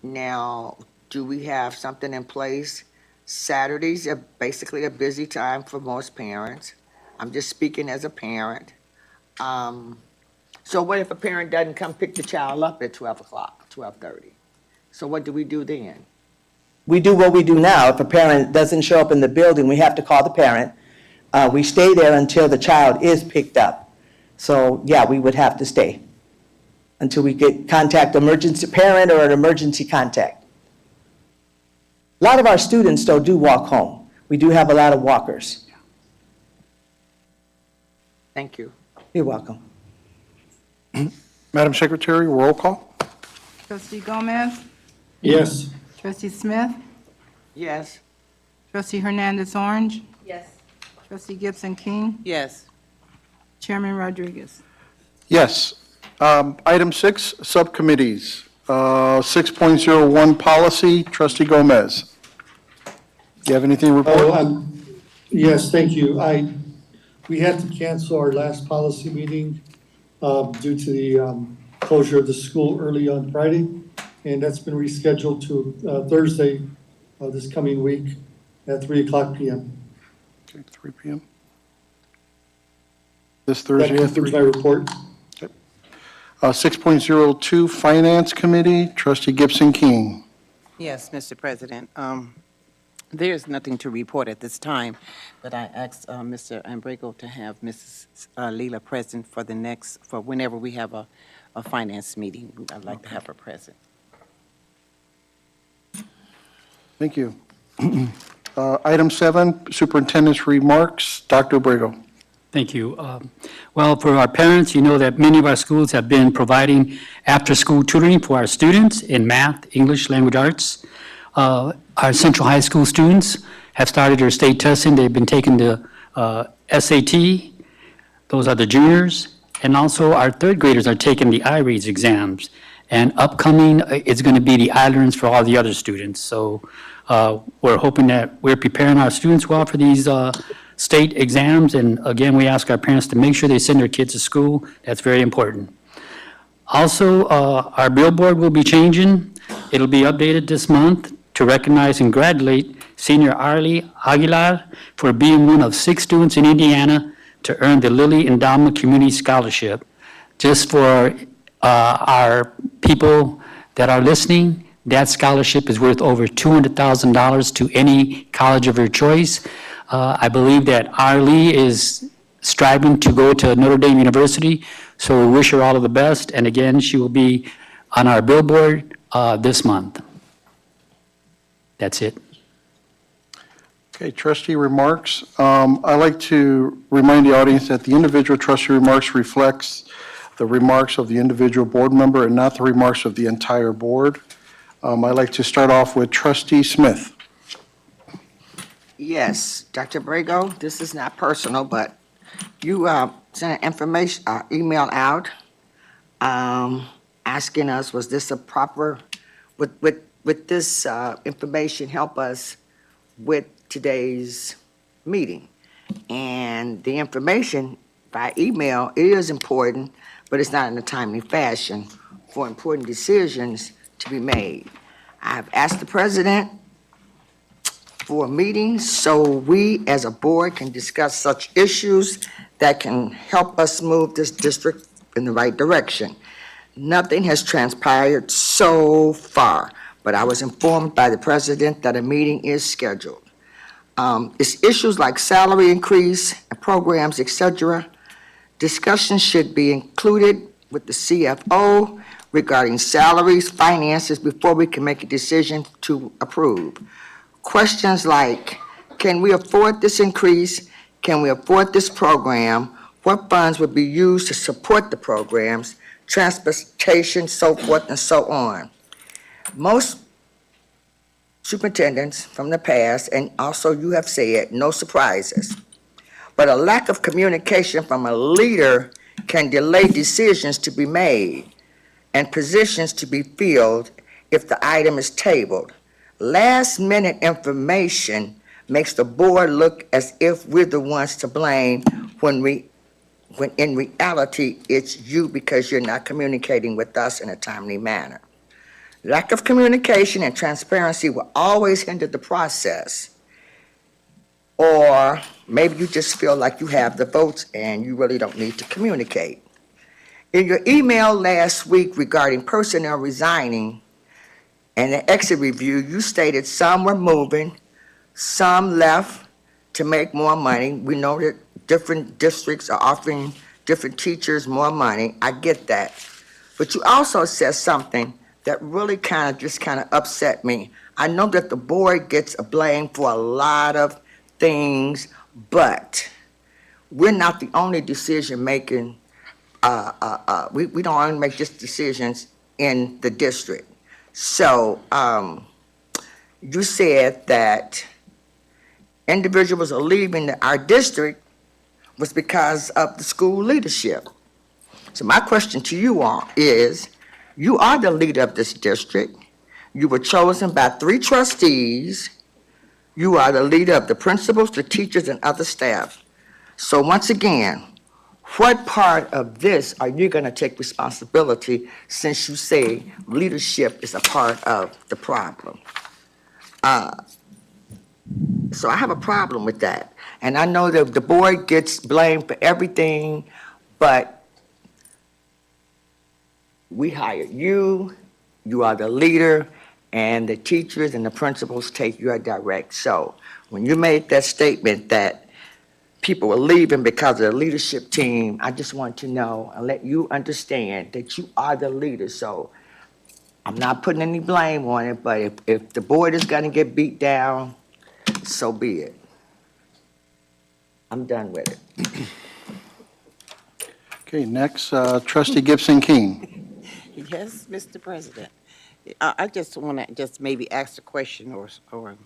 Now, do we have something in place? Saturdays are basically a busy time for most parents. I'm just speaking as a parent. So what if a parent doesn't come pick the child up at 12 o'clock, 12:30? So what do we do then? We do what we do now. If a parent doesn't show up in the building, we have to call the parent. We stay there until the child is picked up. So, yeah, we would have to stay until we contact emergency parent or an emergency contact. A lot of our students, though, do walk home. We do have a lot of walkers. Thank you. You're welcome. Madam Secretary, roll call. Trustee Gomez? Yes. Trustee Smith? Yes. Trustee Hernandez Orange? Yes. Trustee Gibson King? Yes. Chairman Rodriguez? Yes. Item 6, subcommittees. 6.01 policy, Trustee Gomez. Do you have anything to report? Yes, thank you. We had to cancel our last policy meeting due to the closure of the school early on Friday, and that's been rescheduled to Thursday this coming week at 3:00 PM. Okay, 3 p.m. This That Thursday at concludes 3. my report. 6.02 Finance Committee, Trustee Gibson King. Yes, Mr. President. There's nothing to report at this time, but I asked Mr. Ambrego to have Mrs. Leela present for for whenever we have a finance meeting. I'd like to have her present. Thank you. Item 7, Superintendent's remarks. Dr. Abrego. Thank you. Well, for our parents, you know that many of our schools have been providing after-school tutoring for our students in math, English, language arts. Our Central High School students have started their state testing. They've been taking the SAT. Those are the juniors. And also our third graders are taking the iReads exams. And upcoming is going to be the iLearns for all the other students. So we're hoping that we're preparing our students well for these state exams. And again, we ask our parents to make sure they send their kids to school. That's very important. Also, our billboard will be changing. It'll be updated this month to recognize and congratulate Senior Arlie Aguilar for being one of 6 students in Indiana to earn the Lilly Endowment Community Scholarship. Just for our people that are listening, that scholarship is worth over $200,000 to any college of your choice. I believe that Arlie is striving to go to Notre Dame University, so we wish her all of the best. And again, she will be on our billboard this month. That's it. Okay, trustee remarks. I'd like to remind the audience that the individual trustee remarks reflects the remarks of the individual board member and not the remarks of the entire board. I'd like to start off with Trustee Smith. Yes, Dr. Brego, this is not personal, but you sent an information, email out asking us, was this a proper, would this information help us with today's meeting? And the information by email is important, but it's not in a timely fashion for important decisions to be made. I've asked the president for a meeting so we as a board can discuss such issues that can help us move this district in the right direction. Nothing has transpired so far, but I was informed by the president that a meeting is scheduled. It's issues like salary increase, programs, etc. Discussion should be included with the CFO regarding salaries, finances, before we can make a decision to approve. Questions like, can we afford this increase? Can we afford this program? What funds would be used to support the programs, transportation, so forth and so on? Most superintendents from the past, and also you have said, no surprises. But a lack of communication from a leader can delay decisions to be made and positions to be filled if the item is tabled. Last-minute information makes the board look as if we're the ones to blame when in reality, it's you because you're not communicating with us in a timely manner. Lack of communication and transparency will always hinder the process. Or maybe you just feel like you have the votes and you really don't need to communicate. In your email last week regarding personnel resigning and the exit review, you stated some were moving, some left to make more money. We know that different districts are offering different teachers more money. I get that. But you also said something that really kind of upset me. I know that the board gets a blame for a lot of things, but we're not the only decision-making we don't only make just decisions in the district. So, you said that individuals are leaving our district was because of the school leadership. So my question to you all is, you are the leader of this district. You were chosen by 3 trustees. You are the leader of the principals, the teachers, and other staff. So once again, what part of this are you going to take responsibility since you say leadership is a part of the problem? So I have a problem with that. And I know that the board gets blamed for everything, but we hired you, you are the leader, and the teachers and the principals take your direct. So when you made that statement that people were leaving because of the leadership team, I just want to know and let you understand that you are the leader. So I'm not putting any blame on it, but if the board is gonna get beat down, so be it. I'm done with it. Okay, next, trustee Gibson King. Yes, Mr. President. I just want to just maybe ask a question or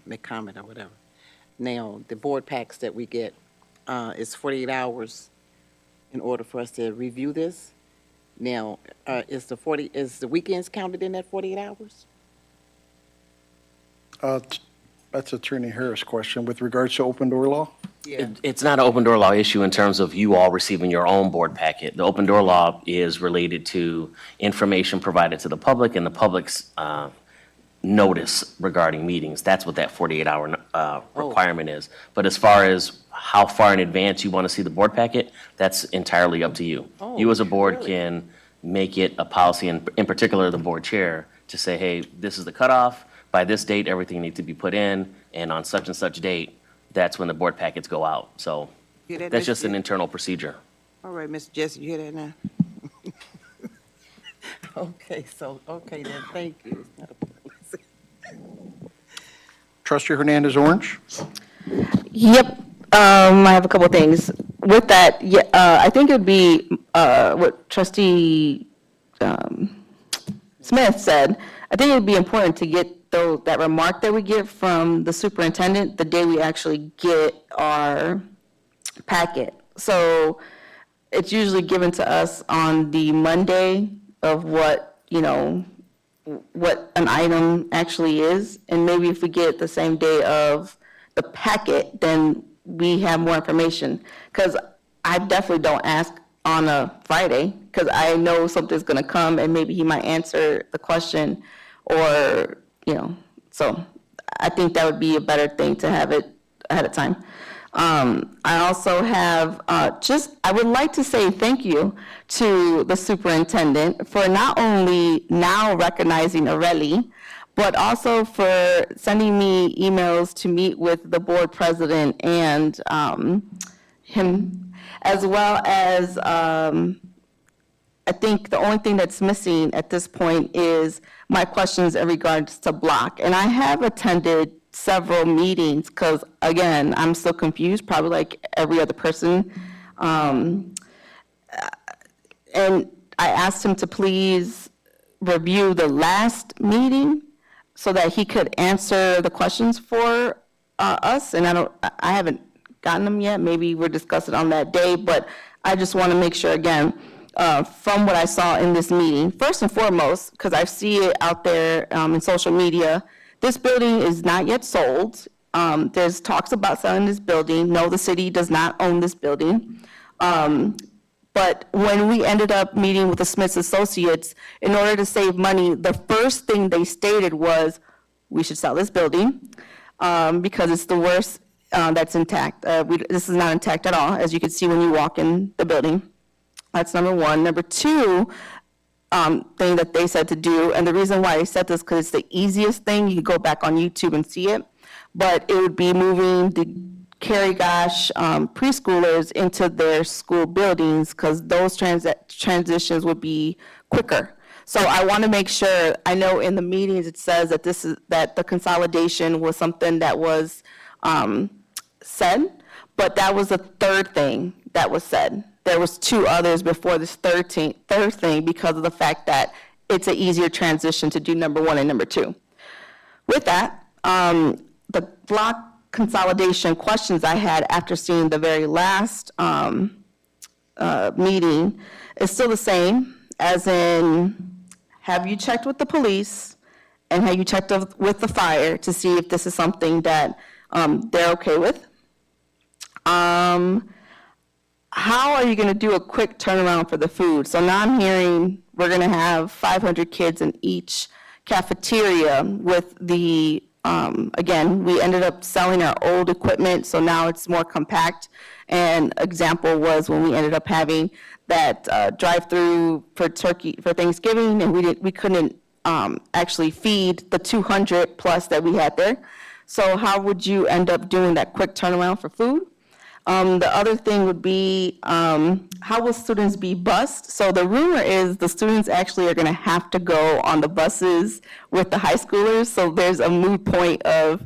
make comment or whatever. Now, the board packs that we get is 48 hours in order for us to review this. Now, is the weekends counted in that 48 hours? That's Attorney Harris' question with regards to open door law. It's not an open door law issue in terms of you all receiving your own board packet. The open door law is related to information provided to the public and the public's notice regarding meetings. That's what that 48-hour requirement is. But as far as how far in advance you want to see the board packet, that's entirely up to you. You as a board really? can make it a policy, and in particular, the board chair, to say, hey, this is the cutoff. By this date, everything needs to be put in, and on such and such date, that's when the board packets go out. So Hear that, that's Mr. just an internal procedure. All right, Mr. Jesse, you hear that now? Okay, then, thank you. Trustee Hernandez Orange. Yep, I have a couple of things. With that, yeah, I think it would be, what trustee Smith said, I think it would be important to get that remark that we get from the superintendent the day we actually get our packet. So it's usually given to us on the Monday of what, what an item actually is. And maybe if we get it the same day of the packet, then we have more information. Because I definitely don't ask on a Friday, because I know something's going to come and maybe he might answer the question, or, so I think that would be a better thing to have it ahead of time. I also have I would like to say thank you to the superintendent for not only now recognizing Areli, but also for sending me emails to meet with the board president and him, as well as I think the only thing that's missing at this point is my questions in regards to block. And I have attended several meetings because, again, I'm still confused, probably like every other person. And I asked him to please review the last meeting so that he could answer the questions for us. And I haven't gotten them yet. Maybe we'll discuss it on that day, but I just want to make sure, again, from what I saw in this meeting, first and foremost, because I see it out there in social media, this building is not yet sold. There's talks about selling this building. No, the city does not own this building. But when we ended up meeting with the Smiths Associates, in order to save money, the first thing they stated was, we should sell this building because it's the worst that's intact. This is not intact at all, as you can see when you walk in the building. That's number one. Number two thing that they said to do, and the reason why I said this, because it's the easiest thing, you can go back on YouTube and see it, but it would be moving the Cary Gosh preschoolers into their school buildings, because those transitions would be quicker. So I want to make sure, I know in the meetings it says that that the consolidation was something that was said, but that was the third thing that was said. there was 2 others before this third thing because of the fact that it's an easier transition to do number 1 and number 2. With that, the block consolidation questions I had after seeing the very last meeting is still the same, as in, have you checked with the police and have you checked with the fire to see if this is something that they're okay with? How are you going to do a quick turnaround for the food? So now I'm hearing we're going to have 500 kids in each cafeteria with the, again, we ended up selling our old equipment, so now it's more compact. And example was when we ended up having that drive-through for Thanksgiving, and we couldn't actually feed the 200 plus that we had there. So how would you end up doing that quick turnaround for food? The other thing would be, how will students be bused? So the rumor is the students actually are going to have to go on the buses with the high schoolers. So there's a moot point of,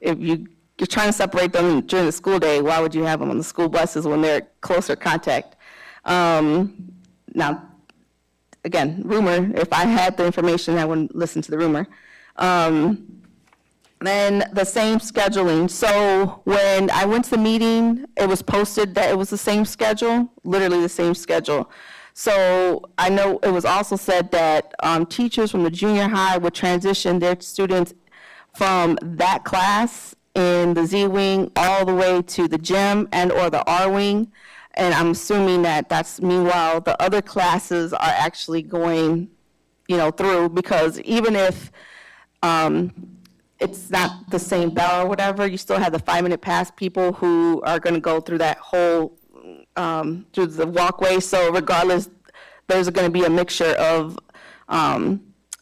if you're trying to separate them during the school day, why would you have them on the school buses when they're closer contact? Now, again, rumor, if I had the information, I wouldn't listen to the rumor. Then the same scheduling. So when I went to the meeting, it was posted that it was the same schedule, literally the same schedule. So I know it was also said that teachers from the junior high would transition their students from that class in the Z wing all the way to the gym and or the R wing. And I'm assuming that that's, meanwhile, the other classes are actually going, through, because even if it's not the same bell or whatever, you still have the 5-minute pass people who are going to go through that whole, through the walkway. So regardless, there's going to be a mixture of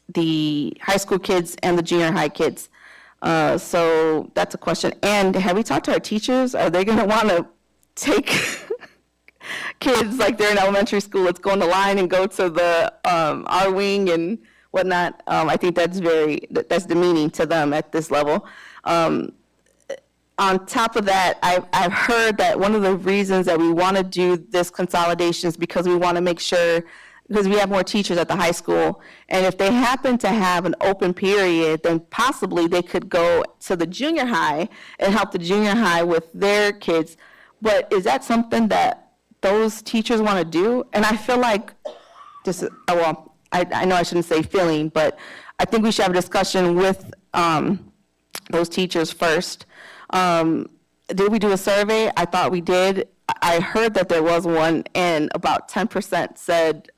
the high school kids and the junior high kids. So that's a question. And have we talked to our teachers? Are they going to want to take kids like they're in elementary school, let's go on the line and go to the R wing and whatnot? I think that's demeaning to them at this level. On top of that, I've heard that one of the reasons that we want to do this consolidation is because we want to make sure, because we have more teachers at the high school, and if they happen to have an open period, then possibly they could go to the junior high and help the junior high with their kids. But is that something that those teachers want to do? And I feel like this is, well, I know I shouldn't say feeling, but I think we should have a discussion with those teachers first. Did we do a survey? I thought we did. I heard that there was one, and about 10% said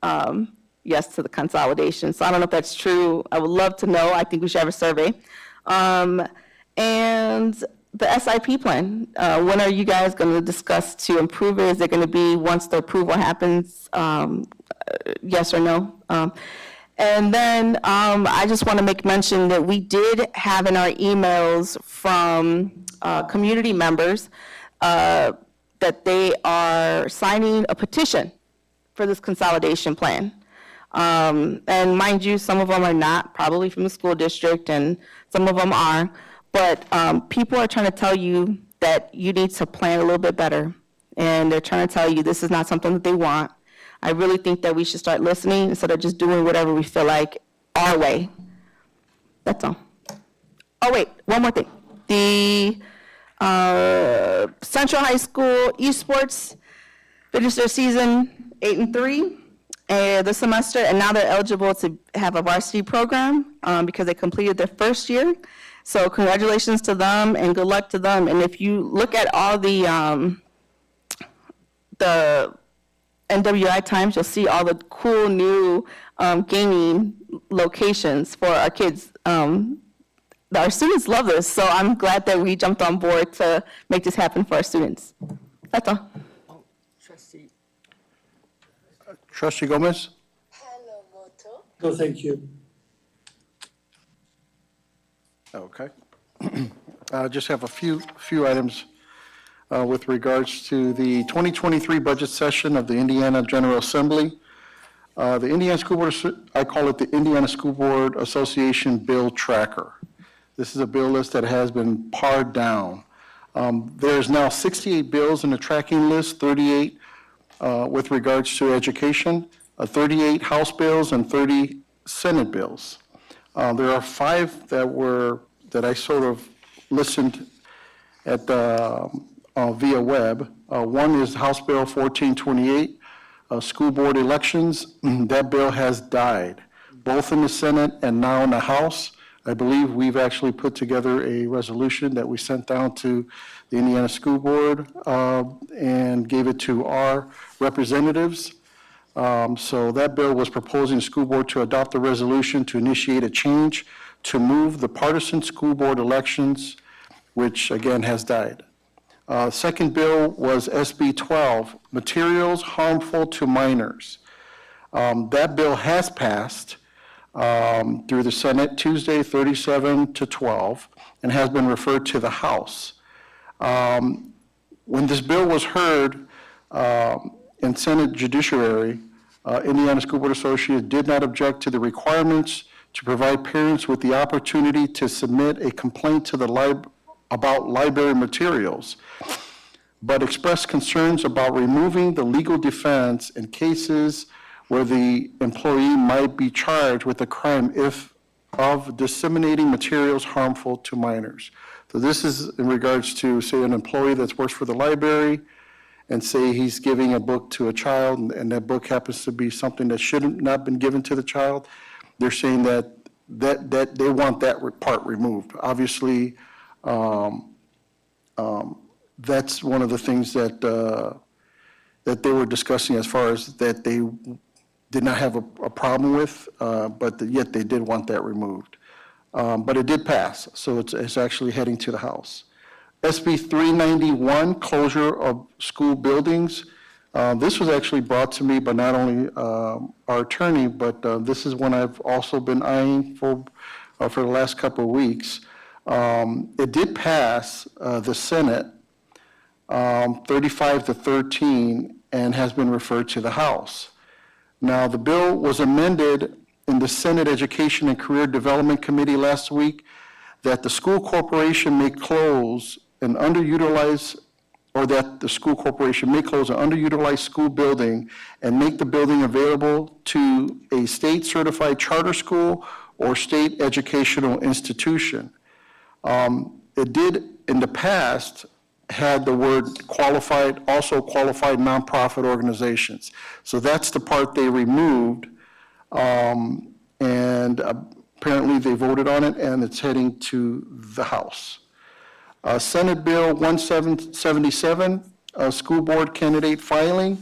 yes to the consolidation. So I don't know if that's true. I would love to know. I think we should have a survey. And the SIP plan, when are you guys going to discuss to improve it? Is it going to be once the approval happens, yes or no? And then I just want to make mention that we did have in our emails from community members that they are signing a petition for this consolidation plan. And mind you, some of them are not, probably from the school district, and some of them are. But people are trying to tell you that you need to plan a little bit better. And they're trying to tell you this is not something that they want. I really think that we should start listening instead of just doing whatever we feel like our way. That's all. Oh, wait, one more thing. The Central High School esports finished their season 8-3 this semester, and now they're eligible to have a varsity program because they completed their first year. So congratulations to them and good luck to them. And if you look at all the NWI times, you'll see all the cool new gaming locations for our kids. Our students love this, so I'm glad that we jumped on board to make this happen for our students. That's all. Trustee Gomez? No, thank you. Okay. Just have a few items with regards to the 2023 budget session of the Indiana General Assembly. The Indiana School Board, I call it the Indiana School Board Association Bill Tracker. This is a bill list that has been pared down. There's now 68 bills in the tracking list, 38 with regards to education, 38 House bills and 30 Senate bills. There are 5 that I sort of listened at via web. One is House Bill 1428, school board elections. That bill has died, both in the Senate and now in the House. I believe we've actually put together a resolution that we sent down to the Indiana School Board and gave it to our representatives. So that bill was proposing the school board to adopt a resolution to initiate a change to move the partisan school board elections, which again has died. Second bill was SB 12, materials harmful to minors. That bill has passed through the Senate Tuesday 37-12 and has been referred to the House. When this bill was heard in Senate Judiciary, Indiana School Board Associates did not object to the requirements to provide parents with the opportunity to submit a complaint to the about library materials, but expressed concerns about removing the legal defense in cases where the employee might be charged with a crime of disseminating materials harmful to minors. So this is in regards to, say, an employee that works for the library and say he's giving a book to a child and that book happens to be something that should not been given to the child. They're saying that they want that part removed. Obviously, that's one of the things that they were discussing as far as that they did not have a problem with, but yet they did want that removed. But it did pass, so it's actually heading to the House. SB 391, closure of school buildings. This was actually brought to me by not only our attorney, but this is one I've also been eyeing for the last couple of weeks. It did pass the Senate 35-13 and has been referred to the House. Now, the bill was amended in the Senate Education and Career Development Committee last week that the school corporation may close an underutilized, or that the school corporation may close an underutilized school building and make the building available to a state-certified charter school or state educational institution. It did, in the past, had the word qualified, also qualified nonprofit organizations. So that's the part they removed, and apparently they voted on it, and it's heading to the House. Senate Bill 1777, school board candidate filing.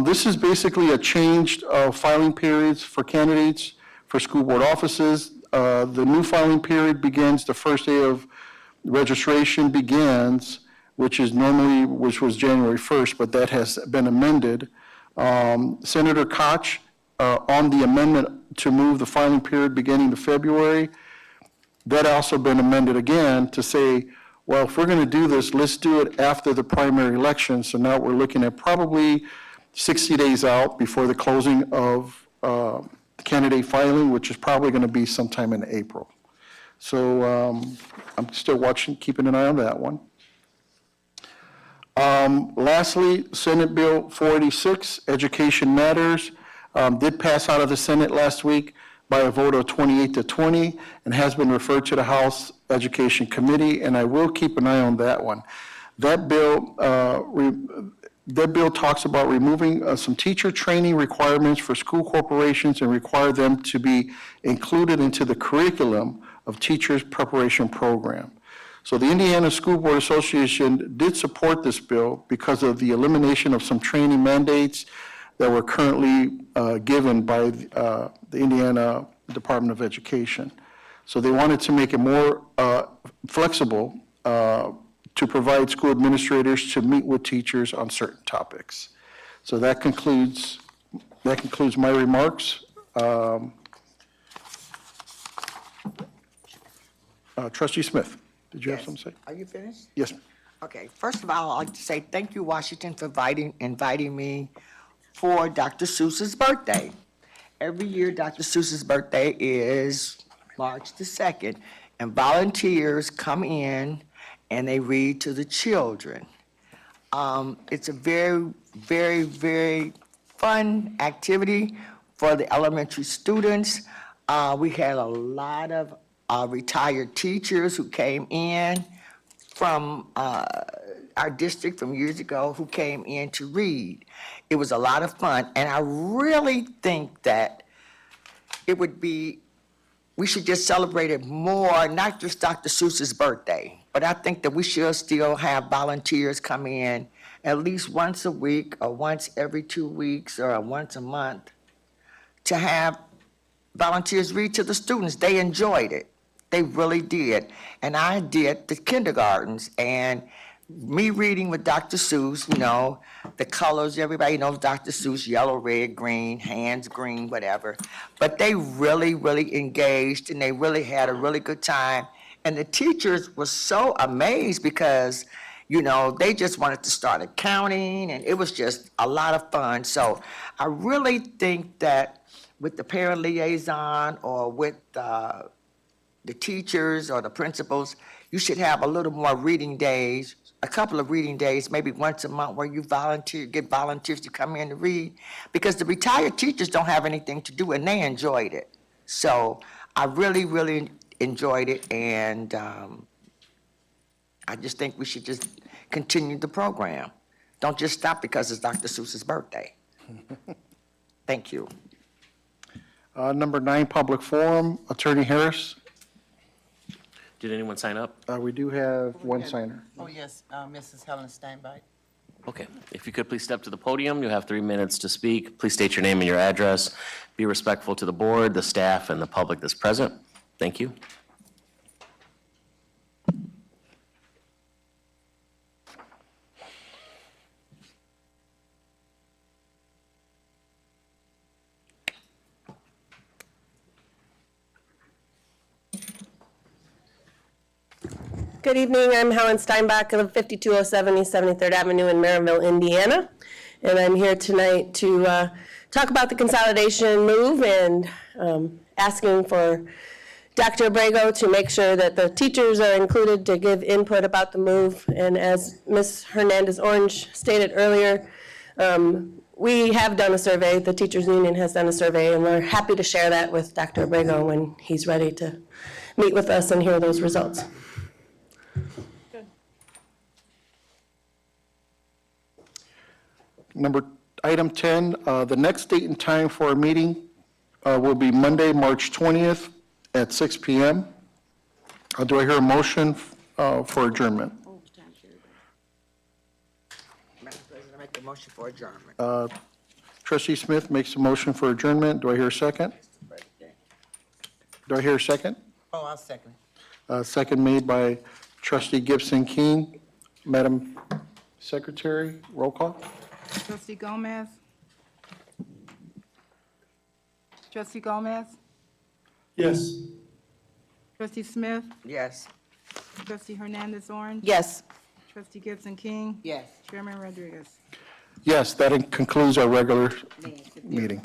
This is basically a changed filing periods for candidates for school board offices. The new filing period begins, the first day of registration begins, which was January 1st, but that has been amended. Senator Koch, on the amendment to move the filing period beginning to February, that also been amended again to say, well, if we're going to do this, let's do it after the primary election. So now we're looking at probably 60 days out before the closing of candidate filing, which is probably going to be sometime in April. So I'm still watching, keeping an eye on that one. Lastly, Senate Bill 486, Education Matters, did pass out of the Senate last week by a vote of 28-20 and has been referred to the House Education Committee, and I will keep an eye on that one. That bill talks about removing some teacher training requirements for school corporations and require them to be included into the curriculum of teachers' preparation program. So the Indiana School Board Association did support this bill because of the elimination of some training mandates that were currently given by the Indiana Department of Education. So they wanted to make it more flexible to provide school administrators to meet with teachers on certain topics. So that concludes my remarks. Trustee Smith, did you have something to say? Are you finished? Yes, ma'am. Okay, first of all, I'd like to say thank you, Washington, for inviting me for Dr. Seuss's birthday. Every year, Dr. Seuss's birthday is March the 2nd, and volunteers come in and they read to the children. It's a very, very, very fun activity for the elementary students. We had a lot of retired teachers who came in from our district from years ago who came in to read. It was a lot of fun, and I really think that it would be, we should just celebrate it more, not just Dr. Seuss's birthday, but I think that we should still have volunteers come in at least once a week or once every 2 weeks or once a month to have volunteers read to the students. They enjoyed it. They really did. And I did the kindergartens, and me reading with Dr. Seuss, you know, the colors, everybody knows Dr. Seuss, yellow, red, green, hands green, whatever. But they really, really engaged, and they really had a really good time. And the teachers were so amazed because, you know, they just wanted to start accounting, and it was just a lot of fun. So I really think that with the parent liaison or with the teachers or the principals, you should have a little more reading days, a couple of reading days, maybe once a month, where you get volunteers to come in to read, because the retired teachers don't have anything to do, and they enjoyed it. So I really, really enjoyed it, and I just think we should just continue the program. Don't just stop because it's Dr. Seuss's birthday. Thank you. Number 9, public forum, Attorney Harris. Did anyone sign up? We do have one signer. Oh, yes, Mrs. Helen Steinbach. Okay, if you could please step to the podium, you'll have 3 minutes to speak. Please state your name and your address. Be respectful to the board, the staff, and the public that's present. Thank you. Good evening, I'm Helen Steinbach, I live 5207 East 73rd Avenue in Maryville, Indiana. And I'm here tonight to talk about the consolidation move and asking for Dr. Abrego to make sure that the teachers are included to give input about the move. And as Ms. Hernandez-Orange stated earlier, we have done a survey, the Teachers Union has done a survey, and we're happy to share that with Dr. Abrego when he's ready to meet with us and hear those results. Item 10, the next date and time for our meeting will be Monday, March 20th at 6 p.m. Do I hear a motion for adjournment? Madam President, I make the motion for adjournment. Trustee Smith makes a motion for adjournment. Do I hear a second? Do I hear a second? Oh, I'll second. Second made by Trustee Gibson King. Madam Secretary, roll call. Trustee Gomez? Trustee Gomez? Yes. Trustee Smith? Yes. Trustee Hernandez-Orange? Yes. Trustee Gibson King? Yes. Chairman Rodriguez? Yes, that concludes our regular meeting.